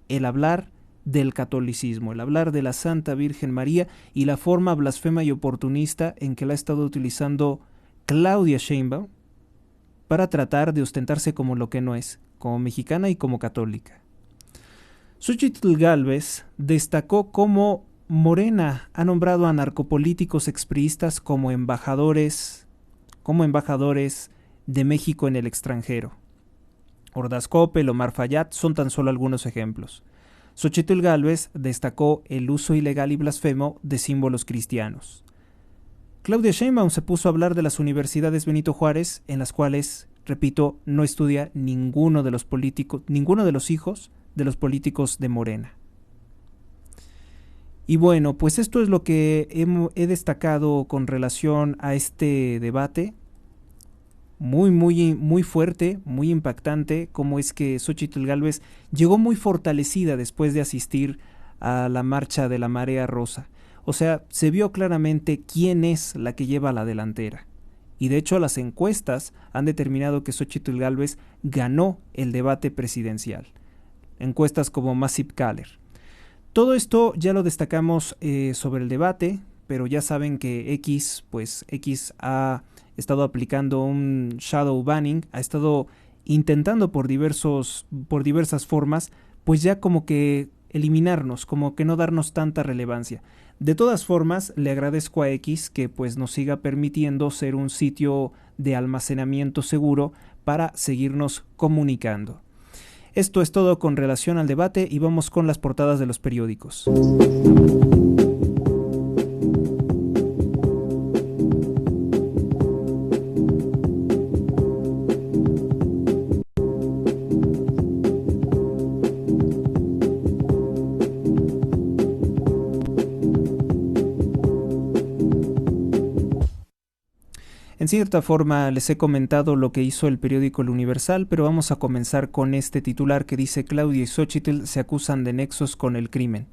el hablar del catolicismo, el hablar de la Santa Virgen María y la forma blasfema y oportunista en que la ha estado utilizando Claudia Sheinbaum para tratar de ostentarse como lo que no es, como mexicana y como católica. Xochitl Gálvez destacó cómo Morena ha nombrado a narcopolíticos expriistas como embajadores de México en el extranjero. Ordaz Coppel, Omar Fayad son tan solo algunos ejemplos. Xochitl Gálvez destacó el uso ilegal y blasfemo de símbolos cristianos. Claudia Sheinbaum se puso a hablar de las universidades Benito Juárez, en las cuales, repito, no estudia ninguno de los hijos de los políticos de Morena. Y bueno, pues esto es lo que he destacado con relación a este debate. Muy fuerte, muy impactante, cómo es que Xochitl Gálvez llegó muy fortalecida después de asistir a la marcha de la Marea Rosa. O sea, se vio claramente quién es la que lleva la delantera. Y de hecho las encuestas han determinado que Xochitl Gálvez ganó el debate presidencial. Encuestas como Massive Caller. Todo esto ya lo destacamos sobre el debate, pero ya saben que X ha estado aplicando un shadow banning, ha estado intentando por diversas formas, pues ya como que eliminarnos, como que no darnos tanta relevancia. De todas formas, le agradezco a X que pues nos siga permitiendo ser un sitio de almacenamiento seguro para seguirnos comunicando. Esto es todo con relación al debate y vamos con las portadas de los periódicos. En cierta forma les he comentado lo que hizo el periódico El Universal, pero vamos a comenzar con este titular que dice: Claudia y Xochitl se acusan de nexos con el crimen.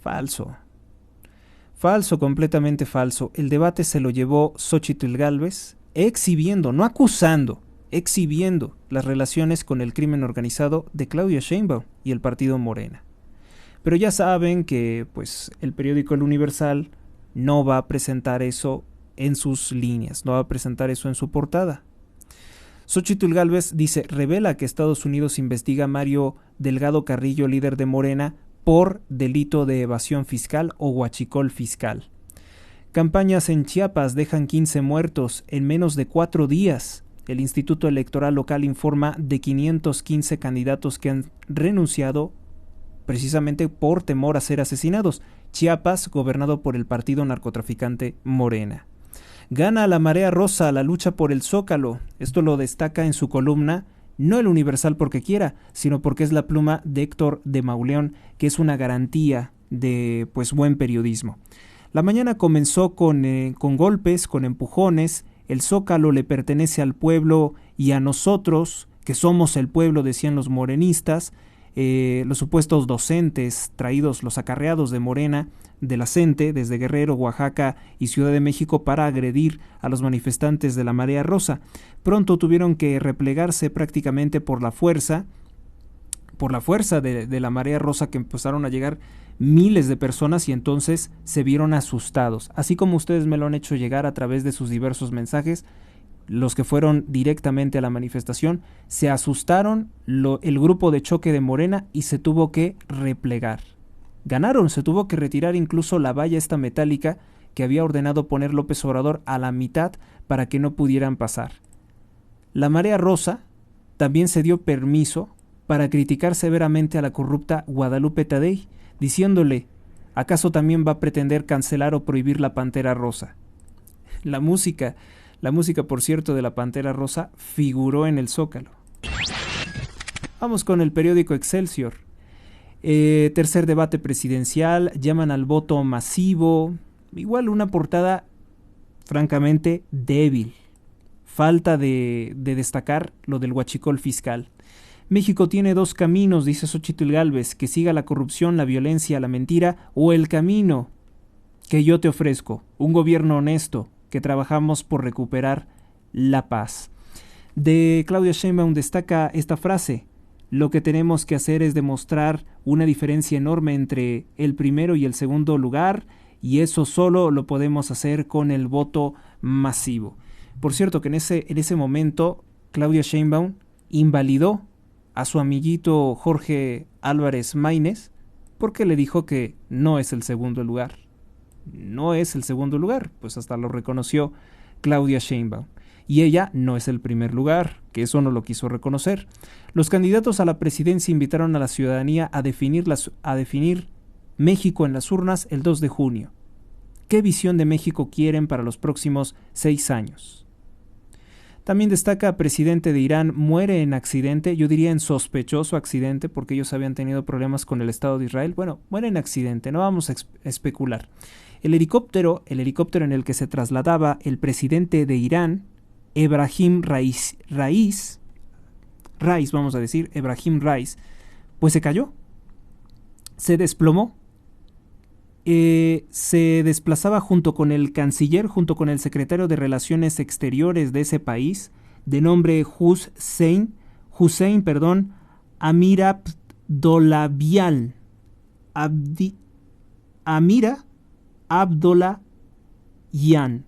Falso. Falso, completamente falso. El debate se lo llevó Xochitl Gálvez, exhibiendo, no acusando, exhibiendo las relaciones con el crimen organizado de Claudia Sheinbaum y el partido Morena. Pero ya saben que pues el periódico El Universal no va a presentar eso en sus líneas, no va a presentar eso en su portada. Xochitl Gálvez dice, revela que Estados Unidos investiga a Mario Delgado Carrillo, líder de Morena, por delito de evasión fiscal o huachicol fiscal. Campañas en Chiapas dejan 15 muertos en menos de 4 días. El Instituto Electoral Local informa de 515 candidatos que han renunciado precisamente por temor a ser asesinados. Chiapas, gobernado por el partido narcotraficante Morena. Gana la Marea Rosa la lucha por el Zócalo. Esto lo destaca en su columna, no El Universal porque quiera, sino porque es la pluma de Héctor de Mauleón, que es una garantía de pues buen periodismo. La mañana comenzó con golpes, con empujones. El Zócalo le pertenece al pueblo y a nosotros, que somos el pueblo, decían los morenistas. Los supuestos docentes traídos, los acarreados de Morena, de la CENTE, desde Guerrero, Oaxaca y Ciudad de México para agredir a los manifestantes de la Marea Rosa. Pronto tuvieron que replegarse prácticamente por la fuerza de la Marea Rosa, que empezaron a llegar miles de personas y entonces se vieron asustados. Así como ustedes me lo han hecho llegar a través de sus diversos mensajes, los que fueron directamente a la manifestación, se asustaron el grupo de choque de Morena y se tuvo que replegar. Ganaron, se tuvo que retirar incluso la valla esta metálica que había ordenado poner López Obrador a la mitad para que no pudieran pasar. La Marea Rosa también se dio permiso para criticar severamente a la corrupta Guadalupe Tadei, diciéndole, ¿acaso también va a pretender cancelar o prohibir la Pantera Rosa? La música, por cierto, de la Pantera Rosa figuró en el Zócalo. Vamos con el periódico Excelsior. Tercer debate presidencial, llaman al voto masivo. Igual una portada francamente débil. Falta de destacar lo del huachicol fiscal. México tiene 2 caminos, dice Xochitl Gálvez, que siga la corrupción, la violencia, la mentira o el camino que yo te ofrezco, un gobierno honesto, que trabajamos por recuperar la paz. De Claudia Sheinbaum destaca esta frase: lo que tenemos que hacer es demostrar una diferencia enorme entre el primero y el segundo lugar, y eso solo lo podemos hacer con el voto masivo. Por cierto que en ese momento Claudia Sheinbaum invalidó a su amiguito Jorge Álvarez Maínez porque le dijo que no es el segundo lugar. No es el segundo lugar, pues hasta lo reconoció Claudia Sheinbaum. Y ella no es el primer lugar, que eso no lo quiso reconocer. Los candidatos a la presidencia invitaron a la ciudadanía a definir México en las urnas el 2 de junio. ¿Qué visión de México quieren para los próximos 6 años? También destaca: presidente de Irán muere en accidente, yo diría en sospechoso accidente, porque ellos habían tenido problemas con el Estado de Israel. Bueno, muere en accidente, no vamos a especular. El helicóptero en el que se trasladaba el presidente de Irán, Ebrahim Raís, pues se cayó, se desplomó. Se desplazaba junto con el canciller, junto con el secretario de Relaciones Exteriores de ese país, de nombre Hussein Amir Abdollahian.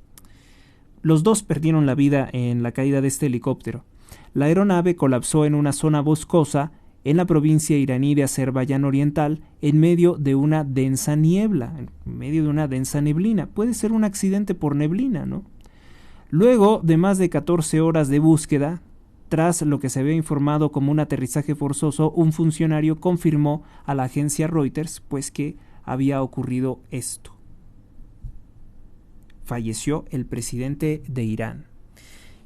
Los dos perdieron la vida en la caída de este helicóptero. La aeronave colapsó en una zona boscosa en la provincia iraní de Azerbaiyán Oriental, en medio de una densa niebla, en medio de una densa neblina. Puede ser un accidente por neblina, ¿no? Luego de más de 14 horas de búsqueda, tras lo que se había informado como un aterrizaje forzoso, un funcionario confirmó a la agencia Reuters, pues, que había ocurrido esto. Falleció el presidente de Irán.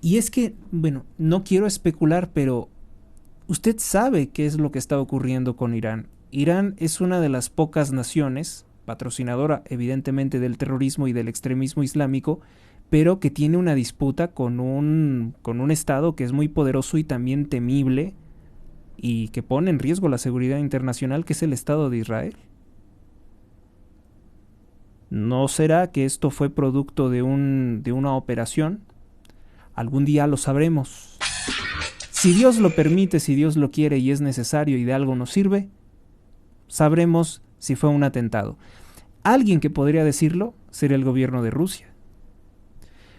Y es que, bueno, no quiero especular, pero usted sabe qué es lo que está ocurriendo con Irán. Irán es una de las pocas naciones, patrocinadora evidentemente del terrorismo y del extremismo islámico, pero que tiene una disputa con un estado que es muy poderoso y también temible y que pone en riesgo la seguridad internacional, que es el Estado de Israel. ¿No será que esto fue producto de una operación? Algún día lo sabremos. Si Dios lo permite, si Dios lo quiere y es necesario y de algo nos sirve, sabremos si fue un atentado. Alguien que podría decirlo sería el gobierno de Rusia.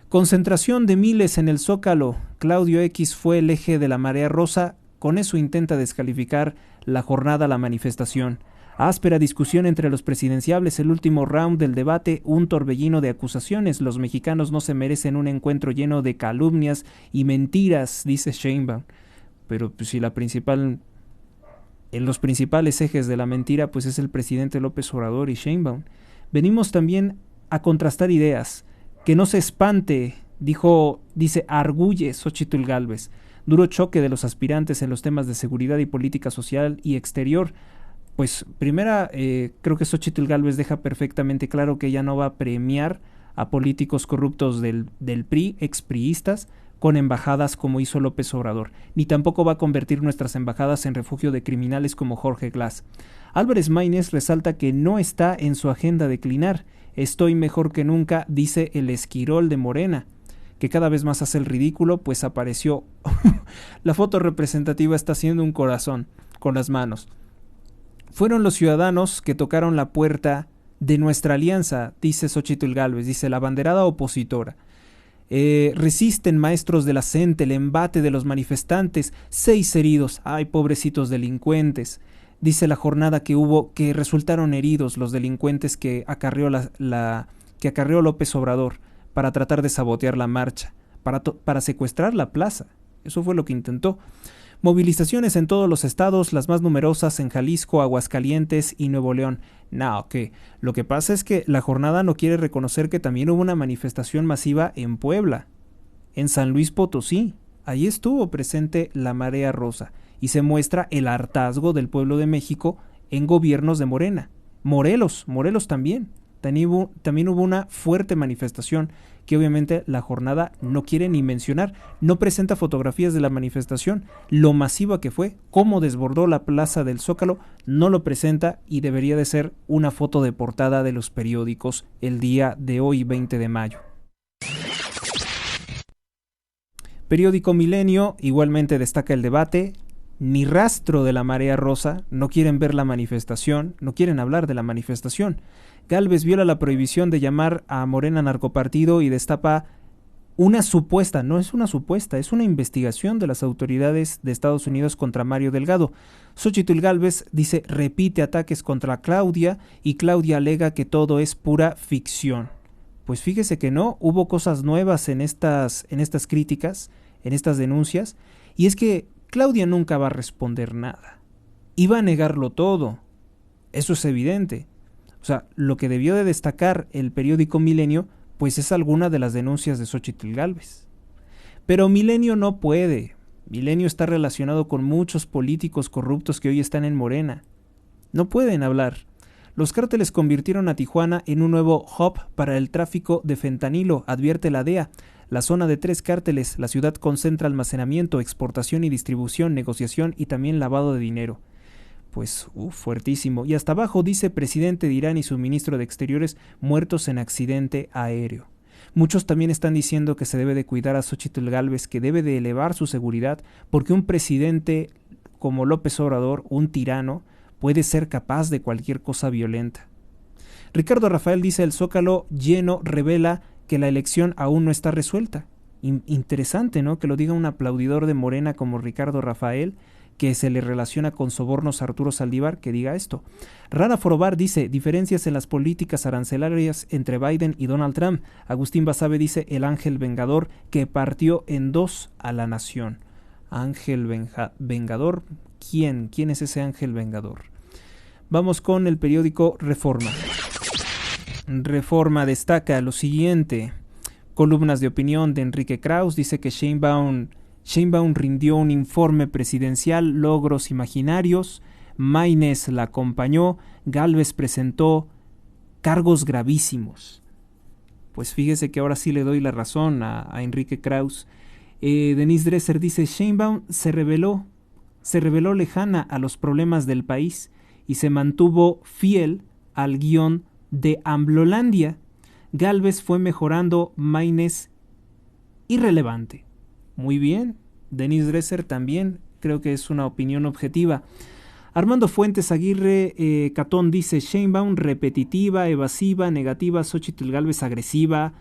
Concentración de miles en el Zócalo. Claudio X fue el eje de la marea rosa. Con eso intenta descalificar la jornada, la manifestación. Áspera discusión entre los presidenciables, el último round del debate, un torbellino de acusaciones. Los mexicanos no se merecen un encuentro lleno de calumnias y mentiras, dice Sheinbaum. Pero pues, si en los principales ejes de la mentira, pues es el presidente López Obrador y Sheinbaum. Venimos también a contrastar ideas. Que no se espante, dice arguye Xóchitl Gálvez. Duro choque de los aspirantes en los temas de seguridad y política social y exterior. Pues primera, creo que Xóchitl Gálvez deja perfectamente claro que ella no va a premiar a políticos corruptos del PRI, expriistas, con embajadas como hizo López Obrador, ni tampoco va a convertir nuestras embajadas en refugio de criminales como Jorge Glass. Álvarez Maínez resalta que no está en su agenda declinar. Estoy mejor que nunca, dice el esquirol de Morena, que cada vez más hace el ridículo, pues apareció. La foto representativa está haciendo un corazón con las manos. Fueron los ciudadanos que tocaron la puerta de nuestra alianza, dice Xóchitl Gálvez, dice la abanderada opositora. Resisten maestros de la CENTE el embate de los manifestantes, 6 heridos, ay pobrecitos delincuentes. Dice la jornada que resultaron heridos los delincuentes que acarreó López Obrador para tratar de sabotear la marcha, para secuestrar la plaza. Eso fue lo que intentó. Movilizaciones en todos los estados, las más numerosas en Jalisco, Aguascalientes y Nuevo León. No, que lo que pasa es que la jornada no quiere reconocer que también hubo una manifestación masiva en Puebla, en San Luis Potosí. Ahí estuvo presente la marea rosa y se muestra el hartazgo del pueblo de México en gobiernos de Morena. Morelos también. También hubo una fuerte manifestación que obviamente la jornada no quiere ni mencionar. No presenta fotografías de la manifestación, lo masiva que fue, cómo desbordó la plaza del Zócalo, no lo presenta y debería de ser una foto de portada de los periódicos el día de hoy, 20 de mayo. Periódico Milenio igualmente destaca el debate. Ni rastro de la marea rosa, no quieren ver la manifestación, no quieren hablar de la manifestación. Gálvez viola la prohibición de llamar a Morena narcopartido y destapa una supuesta, no es una supuesta, es una investigación de las autoridades de Estados Unidos contra Mario Delgado. Xóchitl Gálvez dice, repite ataques contra Claudia y Claudia alega que todo es pura ficción. Pues fíjese que no, hubo cosas nuevas en estas críticas, en estas denuncias, y es que Claudia nunca va a responder nada. Iba a negarlo todo. Eso es evidente. O sea, lo que debió de destacar el periódico Milenio, pues es alguna de las denuncias de Xóchitl Gálvez. Pero Milenio no puede. Milenio está relacionado con muchos políticos corruptos que hoy están en Morena. No pueden hablar. Los cárteles convirtieron a Tijuana en un nuevo hub para el tráfico de fentanilo, advierte la DEA. La zona de 3 cárteles, la ciudad concentra almacenamiento, exportación y distribución, negociación y también lavado de dinero. Pues, fuertísimo. Y hasta abajo dice presidente de Irán y su ministro de Exteriores muertos en accidente aéreo. Muchos también están diciendo que se debe de cuidar a Xóchitl Gálvez, que debe de elevar su seguridad, porque un presidente como López Obrador, un tirano, puede ser capaz de cualquier cosa violenta. Ricardo Rafael dice el Zócalo lleno revela que la elección aún no está resuelta. Interesante, ¿no? Que lo diga un aplaudidor de Morena como Ricardo Rafael, que se le relaciona con sobornos a Arturo Saldívar, que diga esto. Rana Forobar dice, diferencias en las políticas arancelarias entre Biden y Donald Trump. Agustín Basabe dice, el ángel vengador que partió en 2 a la nación. Ángel vengador, ¿quién? ¿Quién es ese ángel vengador? Vamos con el periódico Reforma. Reforma destaca lo siguiente. Columnas de opinión de Enrique Krauss, dice que Sheinbaum rindió un informe presidencial, logros imaginarios, Maínez la acompañó, Gálvez presentó cargos gravísimos. Pues fíjese que ahora sí le doy la razón a Enrique Krauss. Denise Dresser dice, Sheinbaum se reveló lejana a los problemas del país y se mantuvo fiel al guión de Amblolandia. Gálvez fue mejorando, Maínez irrelevante. Muy bien, Denise Dresser también creo que es una opinión objetiva. Armando Fuentes Aguirre Catón dice, Sheinbaum repetitiva, evasiva, negativa, Xóchitl Gálvez agresiva,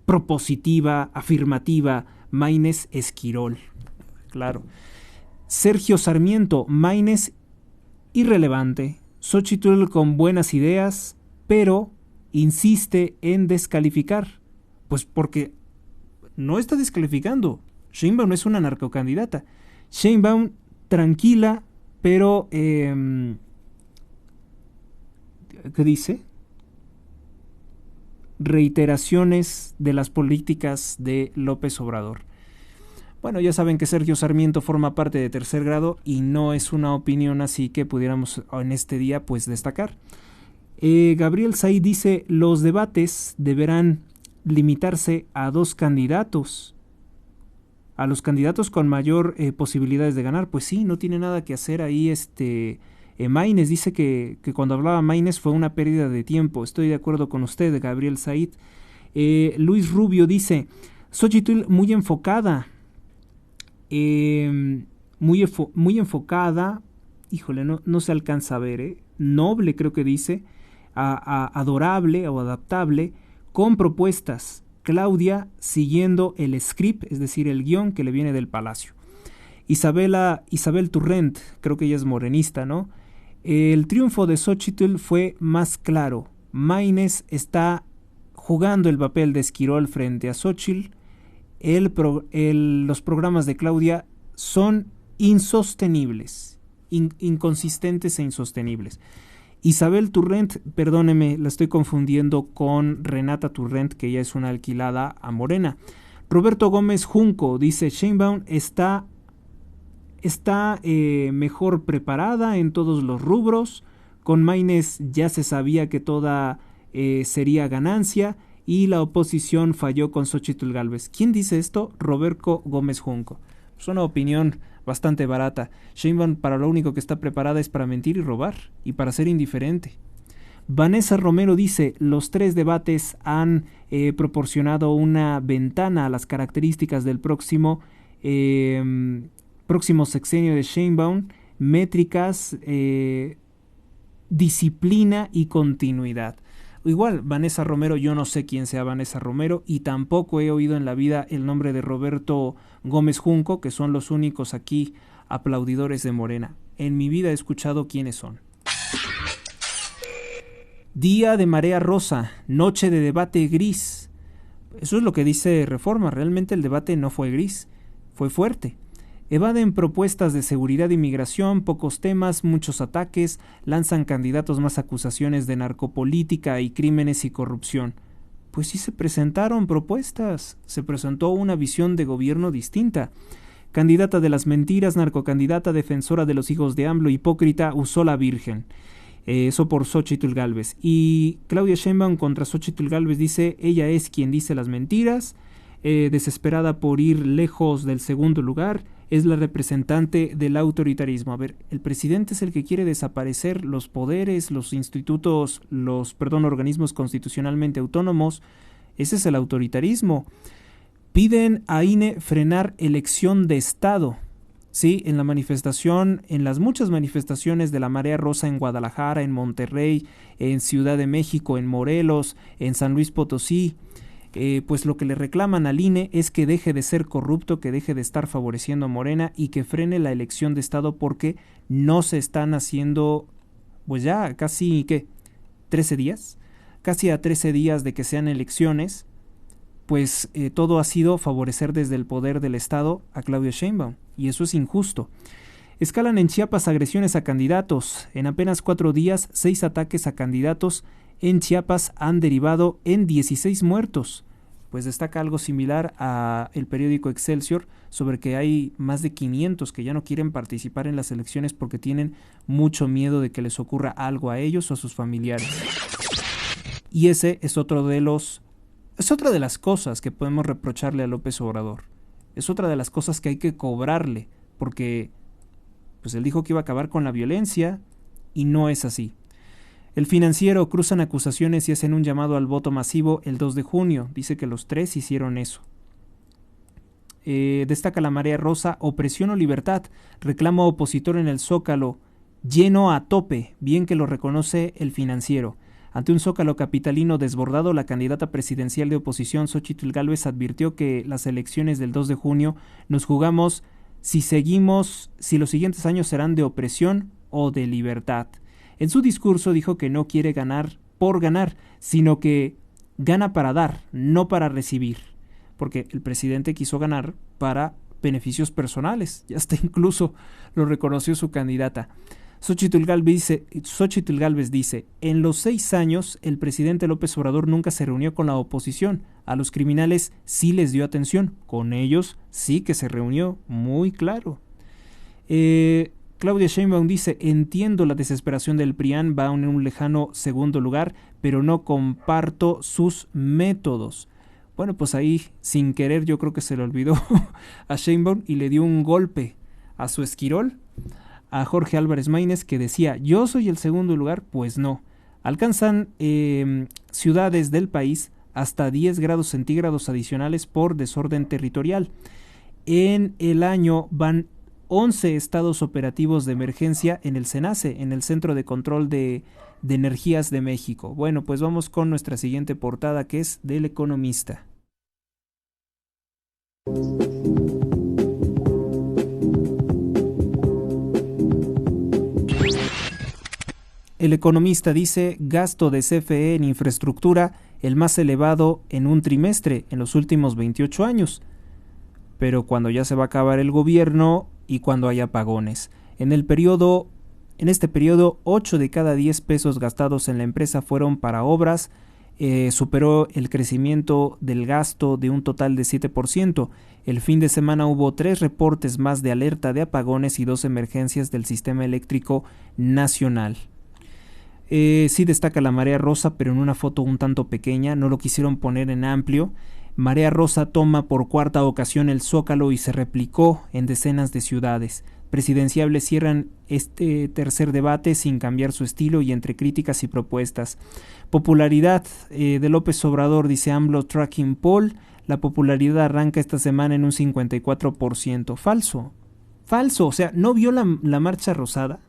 propositiva, afirmativa, Maínez Esquirol. Claro. Sergio Sarmiento, Maínez irrelevante, Xóchitl con buenas ideas, pero insiste en descalificar. Pues porque no está descalificando. Sheinbaum no es una narcocandidata. Sheinbaum tranquila, pero ¿qué dice? Reiteraciones de las políticas de López Obrador. Bueno, ya saben que Sergio Sarmiento forma parte de Tercer Grado y no es una opinión así que pudiéramos en este día pues destacar. Gabriel Said dice, los debates deberán limitarse a 2 candidatos, a los candidatos con mayor posibilidades de ganar. Pues sí, no tiene nada que hacer ahí. Maínez dice que cuando hablaba Maínez fue una pérdida de tiempo. Estoy de acuerdo con usted, Gabriel Said. Luis Rubio dice, Xóchitl muy enfocada, muy enfocada, híjole, no se alcanza a ver, noble creo que dice, adorable o adaptable, con propuestas. Claudia siguiendo el script, es decir, el guión que le viene del Palacio. Isabel Turrent, creo que ella es morenista, ¿no? El triunfo de Xóchitl fue más claro. Maínez está jugando el papel de Esquirol frente a Xóchitl. Los programas de Claudia son insostenibles, inconsistentes e insostenibles. Isabel Turrent, perdóneme, la estoy confundiendo con Renata Turrent, que ya es una alquilada a Morena. Roberto Gómez Junco dice, Sheinbaum está mejor preparada en todos los rubros. Con Maínez ya se sabía que toda sería ganancia y la oposición falló con Xóchitl Gálvez. ¿Quién dice esto? Roberto Gómez Junco. Es una opinión bastante barata. Sheinbaum para lo único que está preparada es para mentir y robar, y para ser indiferente. Vanessa Romero dice, los 3 debates han proporcionado una ventana a las características del próximo sexenio de Sheinbaum, métricas, disciplina y continuidad. Igual, Vanessa Romero, yo no sé quién sea Vanessa Romero y tampoco he oído en la vida el nombre de Roberto Gómez Junco, que son los únicos aquí aplaudidores de Morena. En mi vida he escuchado quiénes son. Día de marea rosa, noche de debate gris. Eso es lo que dice Reforma. Realmente el debate no fue gris, fue fuerte. Evaden propuestas de seguridad e inmigración, pocos temas, muchos ataques, lanzan candidatos más acusaciones de narcopolítica y crímenes y corrupción. Pues sí se presentaron propuestas, se presentó una visión de gobierno distinta. Candidata de las mentiras, narcocandidata, defensora de los hijos de AMLO, hipócrita, usó la virgen. Eso por Xóchitl Gálvez. Y Claudia Sheinbaum contra Xóchitl Gálvez dice, ella es quien dice las mentiras, desesperada por ir lejos del segundo lugar, es la representante del autoritarismo. A ver, el presidente es el que quiere desaparecer los poderes, los institutos, organismos constitucionalmente autónomos. Ese es el autoritarismo. Piden a INE frenar elección de Estado. Sí, en la manifestación, en las muchas manifestaciones de la Marea Rosa en Guadalajara, en Monterrey, en Ciudad de México, en Morelos, en San Luis Potosí, pues lo que le reclaman al INE es que deje de ser corrupto, que deje de estar favoreciendo a Morena y que frene la elección de Estado porque no se están haciendo, pues ya casi, 13 días, casi a 13 días de que sean elecciones, pues todo ha sido favorecer desde el poder del Estado a Claudia Sheinbaum, y eso es injusto. Escalan en Chiapas agresiones a candidatos. En apenas 4 días, 6 ataques a candidatos en Chiapas han derivado en 16 muertos. Pues destaca algo similar a el periódico Excelsior sobre que hay más de 500 que ya no quieren participar en las elecciones porque tienen mucho miedo de que les ocurra algo a ellos o a sus familiares. Y ese es otra de las cosas que podemos reprocharle a López Obrador. Es otra de las cosas que hay que cobrarle, porque pues él dijo que iba a acabar con la violencia y no es así. El Financiero cruzan acusaciones y hacen un llamado al voto masivo el 2 de junio. Dice que los 3 hicieron eso. Destaca la Marea Rosa, opresión o libertad. Reclamo opositor en el Zócalo, lleno a tope, bien que lo reconoce el Financiero. Ante un Zócalo capitalino desbordado, la candidata presidencial de oposición, Xóchitl Gálvez, advirtió que las elecciones del 2 de junio nos jugamos si los siguientes años serán de opresión o de libertad. En su discurso dijo que no quiere ganar por ganar, sino que gana para dar, no para recibir, porque el presidente quiso ganar para beneficios personales, y hasta incluso lo reconoció su candidata. Xóchitl Gálvez dice, en los 6 años el presidente López Obrador nunca se reunió con la oposición, a los criminales sí les dio atención, con ellos sí que se reunió, muy claro. Claudia Sheinbaum dice, entiendo la desesperación del PRIAN, va en un lejano segundo lugar, pero no comparto sus métodos. Bueno, pues ahí, sin querer, yo creo que se le olvidó a Sheinbaum y le dio un golpe a su esquirol, a Jorge Álvarez Maínez, que decía, yo soy el segundo lugar. Pues no. Alcanzan ciudades del país hasta 10 grados centígrados adicionales por desorden territorial. En el año van 11 estados operativos de emergencia en el CENACE, en el Centro de Control de Energías de México. Bueno, pues vamos con nuestra siguiente portada, que es del Economista. El Economista dice, gasto de CFE en infraestructura el más elevado en un trimestre en los últimos 28 años. Pero cuando ya se va a acabar el gobierno y cuando hay apagones. En este periodo, 8 de cada 10 pesos gastados en la empresa fueron para obras, superó el crecimiento del gasto de un total de 7%. El fin de semana hubo 3 reportes más de alerta de apagones y 2 emergencias del sistema eléctrico nacional. Sí destaca la marea rosa, pero en una foto un tanto pequeña, no lo quisieron poner en amplio. Marea rosa toma por cuarta ocasión el Zócalo y se replicó en decenas de ciudades. Presidenciables cierran este tercer debate sin cambiar su estilo y entre críticas y propuestas. Popularidad de López Obrador, dice AMLO Tracking Poll. La popularidad arranca esta semana en un 54%. Falso, o sea, ¿no vio la marcha rosada?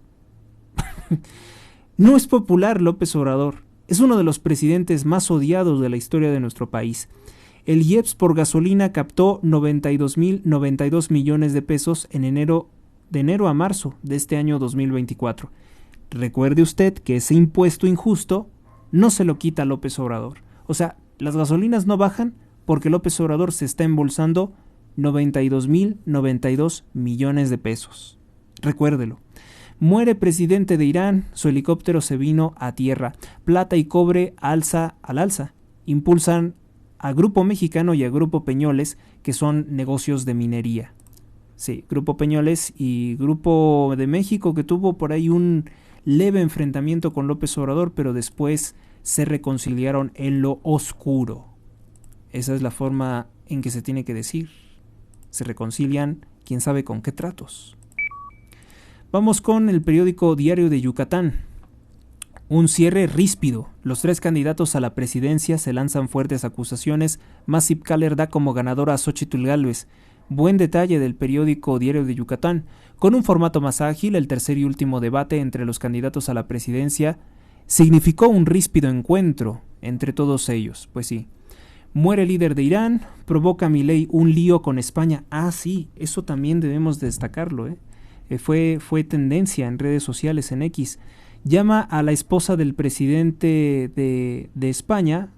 No es popular López Obrador. Es uno de los presidentes más odiados de la historia de nuestro país. El IEPS por gasolina captó 92 millones de pesos de enero a marzo de este año 2024. Recuerde usted que ese impuesto injusto no se lo quita López Obrador. O sea, las gasolinas no bajan porque López Obrador se está embolsando 92 millones de pesos. Recuérdelo. Muere presidente de Irán, su helicóptero se vino a tierra. Plata y cobre al alza. Impulsan a Grupo Mexicano y a Grupo Peñoles, que son negocios de minería. Sí, Grupo Peñoles y Grupo de México, que tuvo por ahí un leve enfrentamiento con López Obrador, pero después se reconciliaron en lo oscuro. Esa es la forma en que se tiene que decir. Se reconcilian, quién sabe con qué tratos. Vamos con el periódico Diario de Yucatán. Un cierre ríspido. Los 3 candidatos a la presidencia se lanzan fuertes acusaciones. Massive Caller da como ganadora a Xóchitl Gálvez. Buen detalle del periódico Diario de Yucatán. Con un formato más ágil, el tercer y último debate entre los candidatos a la presidencia significó un ríspido encuentro entre todos ellos. Pues sí. Muere líder de Irán, provoca Milei un lío con España. Ah, sí, eso también debemos destacarlo, Fue tendencia en redes sociales, en X. Llama a la esposa del presidente de España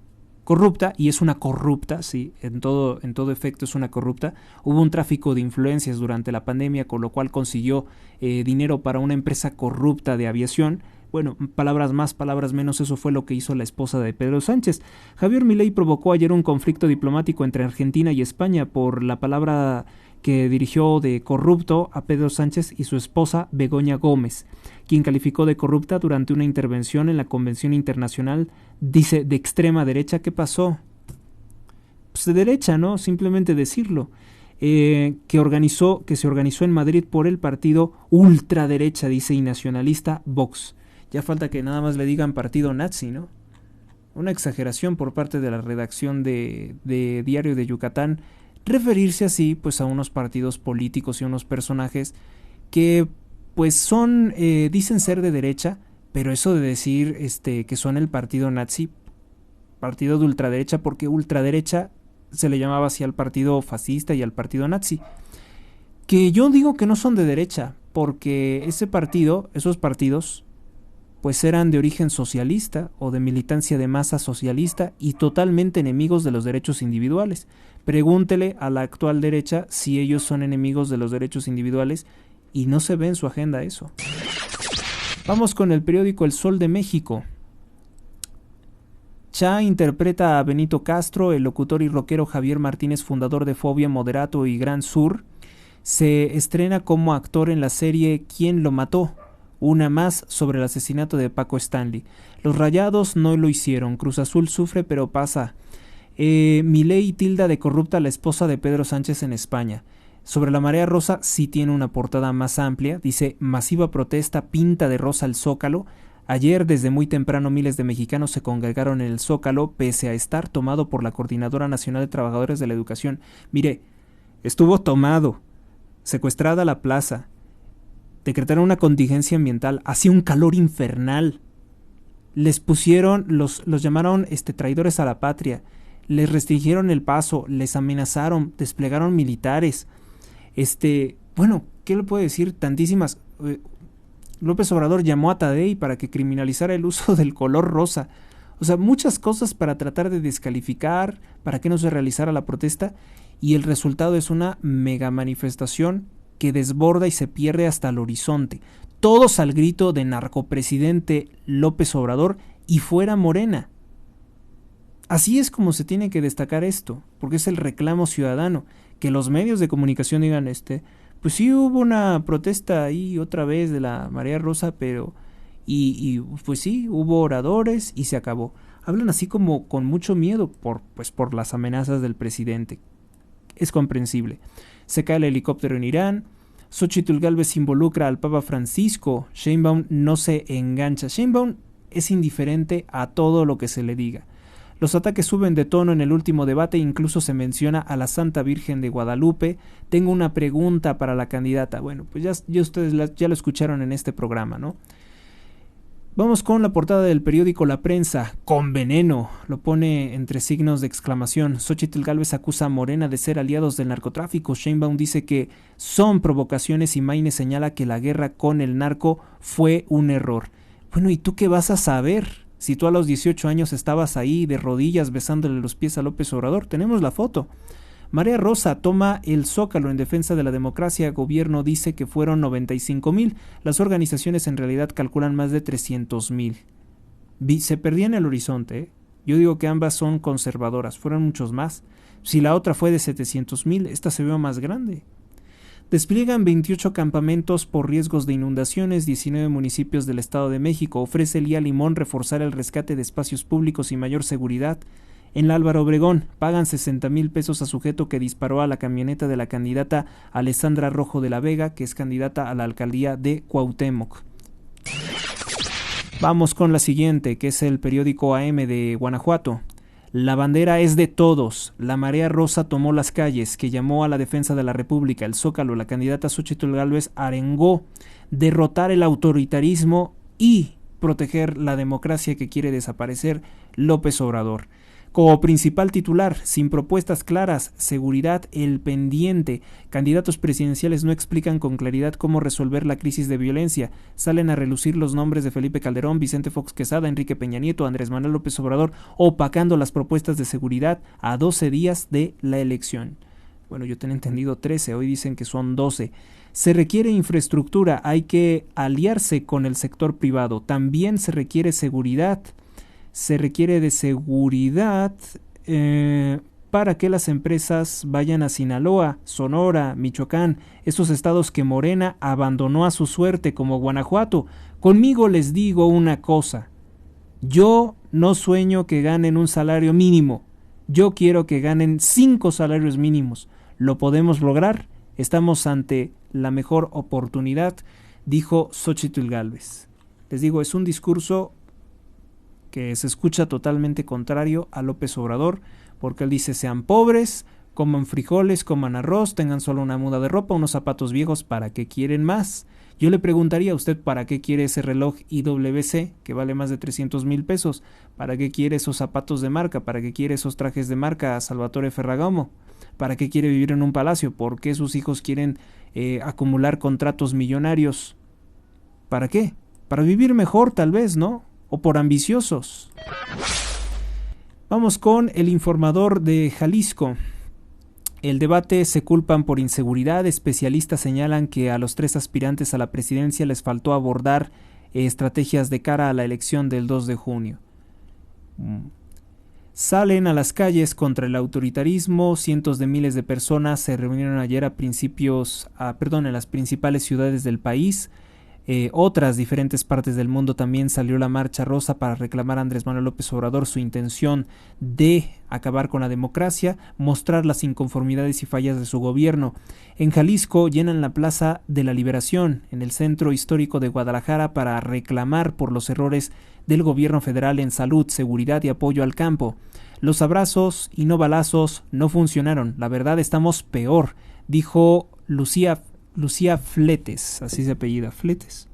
corrupta, y es una corrupta, sí, en todo efecto es una corrupta. Hubo un tráfico de influencias durante la pandemia, con lo cual consiguió dinero para una empresa corrupta de aviación. Bueno, palabras más, palabras menos, eso fue lo que hizo la esposa de Pedro Sánchez. Javier Milei provocó ayer un conflicto diplomático entre Argentina y España por la palabra que dirigió de corrupto a Pedro Sánchez y su esposa Begoña Gómez, quien calificó de corrupta durante una intervención en la Convención Internacional, dice, de extrema derecha. ¿Qué pasó? Pues de derecha, ¿no? Simplemente decirlo. Que se organizó en Madrid por el partido ultraderecha, dice, y nacionalista Vox. Ya falta que nada más le digan partido nazi, ¿no? Una exageración por parte de la redacción de Diario de Yucatán referirse así pues a unos partidos políticos y unos personajes que pues son, dicen ser de derecha, pero eso de decir que son el partido nazi, partido de ultraderecha, porque ultraderecha se le llamaba así al partido fascista y al partido nazi, que yo digo que no son de derecha, porque esos partidos pues eran de origen socialista o de militancia de masa socialista y totalmente enemigos de los derechos individuales. Pregúntele a la actual derecha si ellos son enemigos de los derechos individuales y no se ve en su agenda eso. Vamos con el periódico El Sol de México. Cha interpreta a Benito Castro, el locutor y rockero Javier Martínez, fundador de Fobia, Moderato y Gran Sur, se estrena como actor en la serie ¿Quién lo mató?, una más sobre el asesinato de Paco Stanley. Los Rayados no lo hicieron, Cruz Azul sufre pero pasa. Milei tilda de corrupta a la esposa de Pedro Sánchez en España. Sobre la marea rosa sí tiene una portada más amplia, dice: masiva protesta pinta de rosa el Zócalo. Ayer desde muy temprano miles de mexicanos se congregaron en el Zócalo pese a estar tomado por la Coordinadora Nacional de Trabajadores de la Educación. Mire, estuvo tomado, secuestrada la plaza, decretaron una contingencia ambiental, hacía un calor infernal, les pusieron, los llamaron traidores a la patria, les restringieron el paso, les amenazaron, desplegaron militares, bueno, ¿qué le puedo decir? Tantísimas. López Obrador llamó a Tadei para que criminalizara el uso del color rosa. O sea, muchas cosas para tratar de descalificar, para que no se realizara la protesta, y el resultado es una mega manifestación que desborda y se pierde hasta el horizonte. Todos al grito de narcopresidente López Obrador y fuera Morena. Así es como se tiene que destacar esto, porque es el reclamo ciudadano. Que los medios de comunicación digan, pues sí hubo una protesta ahí otra vez de la marea rosa, pero y pues sí, hubo oradores y se acabó. Hablan así como con mucho miedo por las amenazas del presidente. Es comprensible. Se cae el helicóptero en Irán. Xóchitl Gálvez involucra al Papa Francisco. Sheinbaum no se engancha. Sheinbaum es indiferente a todo lo que se le diga. Los ataques suben de tono en el último debate, incluso se menciona a la Santa Virgen de Guadalupe. Tengo una pregunta para la candidata. Bueno, pues ya ustedes ya lo escucharon en este programa, ¿no? Vamos con la portada del periódico La Prensa. Con veneno, lo pone entre signos de exclamación. Xóchitl Gálvez acusa a Morena de ser aliados del narcotráfico. Sheinbaum dice que son provocaciones y Maine señala que la guerra con el narco fue un error. Bueno, ¿y tú qué vas a saber? Si tú a los 18 años estabas ahí de rodillas besándole los pies a López Obrador, tenemos la foto. Marea Rosa toma el Zócalo en defensa de la democracia. Gobierno dice que fueron 95,000. Las organizaciones en realidad calculan más de 300,000. Se perdía en el horizonte, ¿eh? Yo digo que ambas son conservadoras. Fueron muchos más. Si la otra fue de 700,000, esta se ve más grande. Despliegan 28 campamentos por riesgos de inundaciones, 19 municipios del Estado de México. Ofrece Lía Limón reforzar el rescate de espacios públicos y mayor seguridad. En la Álvaro Obregón pagan 60,000 pesos a sujeto que disparó a la camioneta de la candidata Alessandra Rojo de la Vega, que es candidata a la alcaldía de Cuauhtémoc. Vamos con la siguiente, que es el periódico AM de Guanajuato. La bandera es de todos. La Marea Rosa tomó las calles, que llamó a la defensa de la República. El Zócalo, la candidata Xóchitl Gálvez arengó derrotar el autoritarismo y proteger la democracia que quiere desaparecer López Obrador. Como principal titular, sin propuestas claras, seguridad el pendiente. Candidatos presidenciales no explican con claridad cómo resolver la crisis de violencia. Salen a relucir los nombres de Felipe Calderón, Vicente Fox Quesada, Enrique Peña Nieto, Andrés Manuel López Obrador, opacando las propuestas de seguridad a 12 días de la elección. Bueno, yo tenía entendido 13, hoy dicen que son 12. Se requiere infraestructura, hay que aliarse con el sector privado. También se requiere seguridad. Se requiere de seguridad para que las empresas vayan a Sinaloa, Sonora, Michoacán, esos estados que Morena abandonó a su suerte, como Guanajuato. Conmigo les digo una cosa, yo no sueño que ganen un salario mínimo, yo quiero que ganen 5 salarios mínimos. ¿Lo podemos lograr? Estamos ante la mejor oportunidad, dijo Xóchitl Gálvez. Les digo, es un discurso que se escucha totalmente contrario a López Obrador, porque él dice sean pobres, coman frijoles, coman arroz, tengan solo una muda de ropa, unos zapatos viejos, ¿para qué quieren más? Yo le preguntaría a usted, ¿para qué quiere ese reloj IWC que vale más de 300,000 pesos? ¿Para qué quiere esos zapatos de marca? ¿Para qué quiere esos trajes de marca a Salvatore Ferragamo? ¿Para qué quiere vivir en un palacio? ¿Por qué sus hijos quieren acumular contratos millonarios? ¿Para qué? Para vivir mejor, tal vez, ¿no? O por ambiciosos. Vamos con el Informador de Jalisco. El debate se culpan por inseguridad. Especialistas señalan que a los 3 aspirantes a la presidencia les faltó abordar estrategias de cara a la elección del 2 de junio. Salen a las calles contra el autoritarismo. Cientos de miles de personas se reunieron ayer en las principales ciudades del país. Otras diferentes partes del mundo también salió la Marcha Rosa para reclamar a Andrés Manuel López Obrador su intención de acabar con la democracia, mostrar las inconformidades y fallas de su gobierno. En Jalisco llenan la Plaza de la Liberación, en el centro histórico de Guadalajara, para reclamar por los errores del gobierno federal en salud, seguridad y apoyo al campo. Los abrazos y no balazos no funcionaron, la verdad estamos peor, dijo Lucía Fletes, así se apellida, Fletes.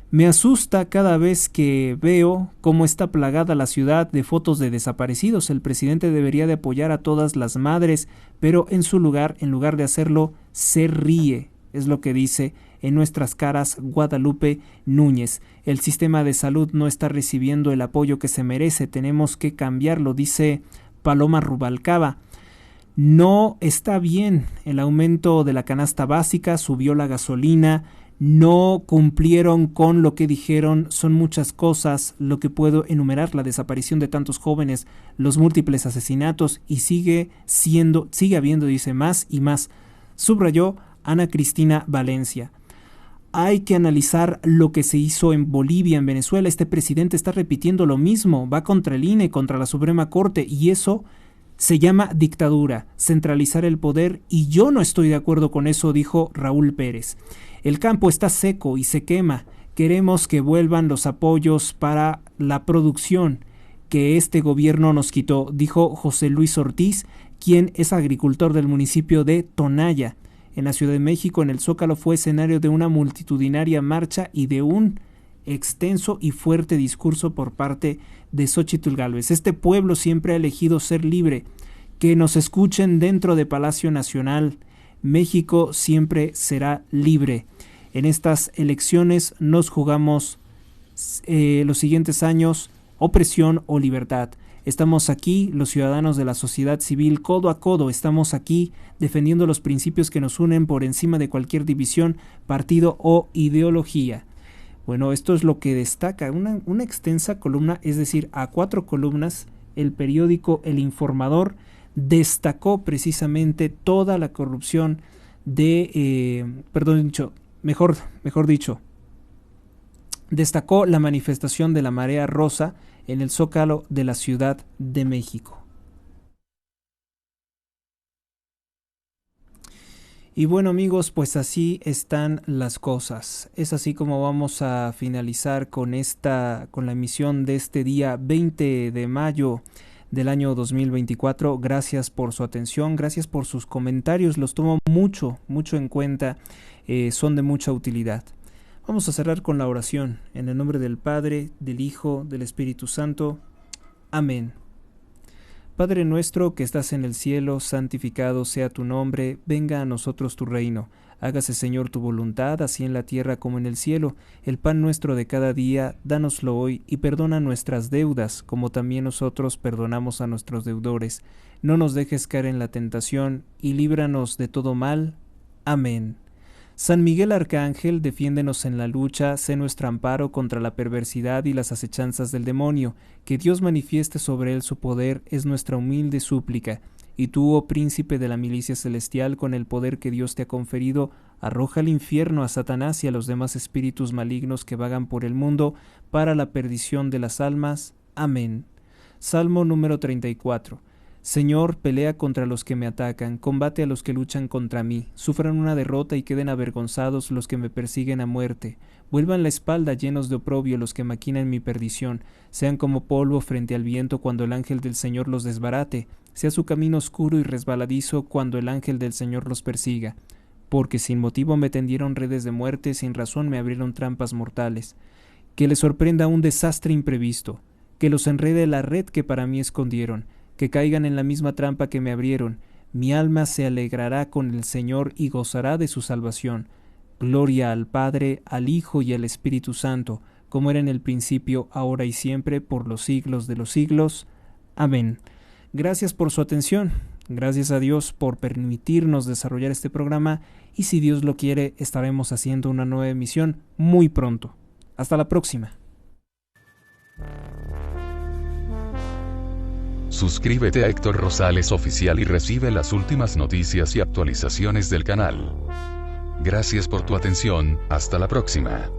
Me asusta cada vez que veo cómo está plagada la ciudad de fotos de desaparecidos. El presidente debería de apoyar a todas las madres, pero en lugar de hacerlo, se ríe, es lo que dice en nuestras caras Guadalupe Núñez. El sistema de salud no está recibiendo el apoyo que se merece, tenemos que cambiarlo, dice Paloma Rubalcaba. No está bien el aumento de la canasta básica, subió la gasolina, no cumplieron con lo que dijeron, son muchas cosas lo que puedo enumerar, la desaparición de tantos jóvenes, los múltiples asesinatos y sigue habiendo, dice, más y más, subrayó Ana Cristina Valencia. hay que analizar lo que se hizo en Bolivia, en Venezuela. Este presidente está repitiendo lo mismo, va contra el INE, contra la Suprema Corte, y eso se llama dictadura, centralizar el poder, y yo no estoy de acuerdo con eso, dijo Raúl Pérez. El campo está seco y se quema. Queremos que vuelvan los apoyos para la producción que este gobierno nos quitó, dijo José Luis Ortiz, quien es agricultor del municipio de Tonaya. En la Ciudad de México, en el Zócalo, fue escenario de una multitudinaria marcha y de un extenso y fuerte discurso por parte de Xóchitl Gálvez. Este pueblo siempre ha elegido ser libre. Que nos escuchen dentro de Palacio Nacional. México siempre será libre. En estas elecciones nos jugamos los siguientes años: opresión o libertad. Estamos aquí, los ciudadanos de la sociedad civil, codo a codo. Estamos aquí defendiendo los principios que nos unen por encima de cualquier división, partido o ideología. Bueno, esto es lo que destaca una extensa columna, es decir, a 4 columnas. El periódico El Informador destacó precisamente toda la corrupción destacó la manifestación de la Marea Rosa en el Zócalo de la Ciudad de México. Y bueno, amigos, pues así están las cosas. Es así como vamos a finalizar con la emisión de este día 20 de mayo del año 2024. Gracias por su atención, gracias por sus comentarios, los tomo mucho en cuenta, son de mucha utilidad. Vamos a cerrar con la oración, en el nombre del Padre, del Hijo, del Espíritu Santo. Amén. Padre nuestro que estás en el cielo, santificado sea tu nombre, venga a nosotros tu reino. Hágase, Señor, tu voluntad, así en la tierra como en el cielo. El pan nuestro de cada día, dánoslo hoy, y perdona nuestras deudas, como también nosotros perdonamos a nuestros deudores. No nos dejes caer en la tentación, y líbranos de todo mal. Amén. San Miguel Arcángel, defiéndenos en la lucha, sé nuestro amparo contra la perversidad y las acechanzas del demonio. Que Dios manifieste sobre él su poder es nuestra humilde súplica. Y tú, oh príncipe de la milicia celestial, con el poder que Dios te ha conferido, arroja al infierno a Satanás y a los demás espíritus malignos que vagan por el mundo para la perdición de las almas. Amén. Salmo número 34. Señor, pelea contra los que me atacan, combate a los que luchan contra mí, sufran una derrota y queden avergonzados los que me persiguen a muerte, vuelvan la espalda llenos de oprobio los que maquinan mi perdición, sean como polvo frente al viento cuando el ángel del Señor los desbarate, sea su camino oscuro y resbaladizo cuando el ángel del Señor los persiga, porque sin motivo me tendieron redes de muerte, sin razón me abrieron trampas mortales, que les sorprenda un desastre imprevisto, que los enrede la red que para mí escondieron, que caigan en la misma trampa que me abrieron. Mi alma se alegrará con el Señor y gozará de su salvación. Gloria al Padre, al Hijo y al Espíritu Santo, como era en el principio, ahora y siempre, por los siglos de los siglos. Amén. Gracias por su atención. Gracias a Dios por permitirnos desarrollar este programa y si Dios lo quiere, estaremos haciendo una nueva emisión muy pronto. Hasta la próxima. Suscríbete a Héctor Rosales Oficial y recibe las últimas noticias y actualizaciones del canal. Gracias por tu atención, hasta la próxima.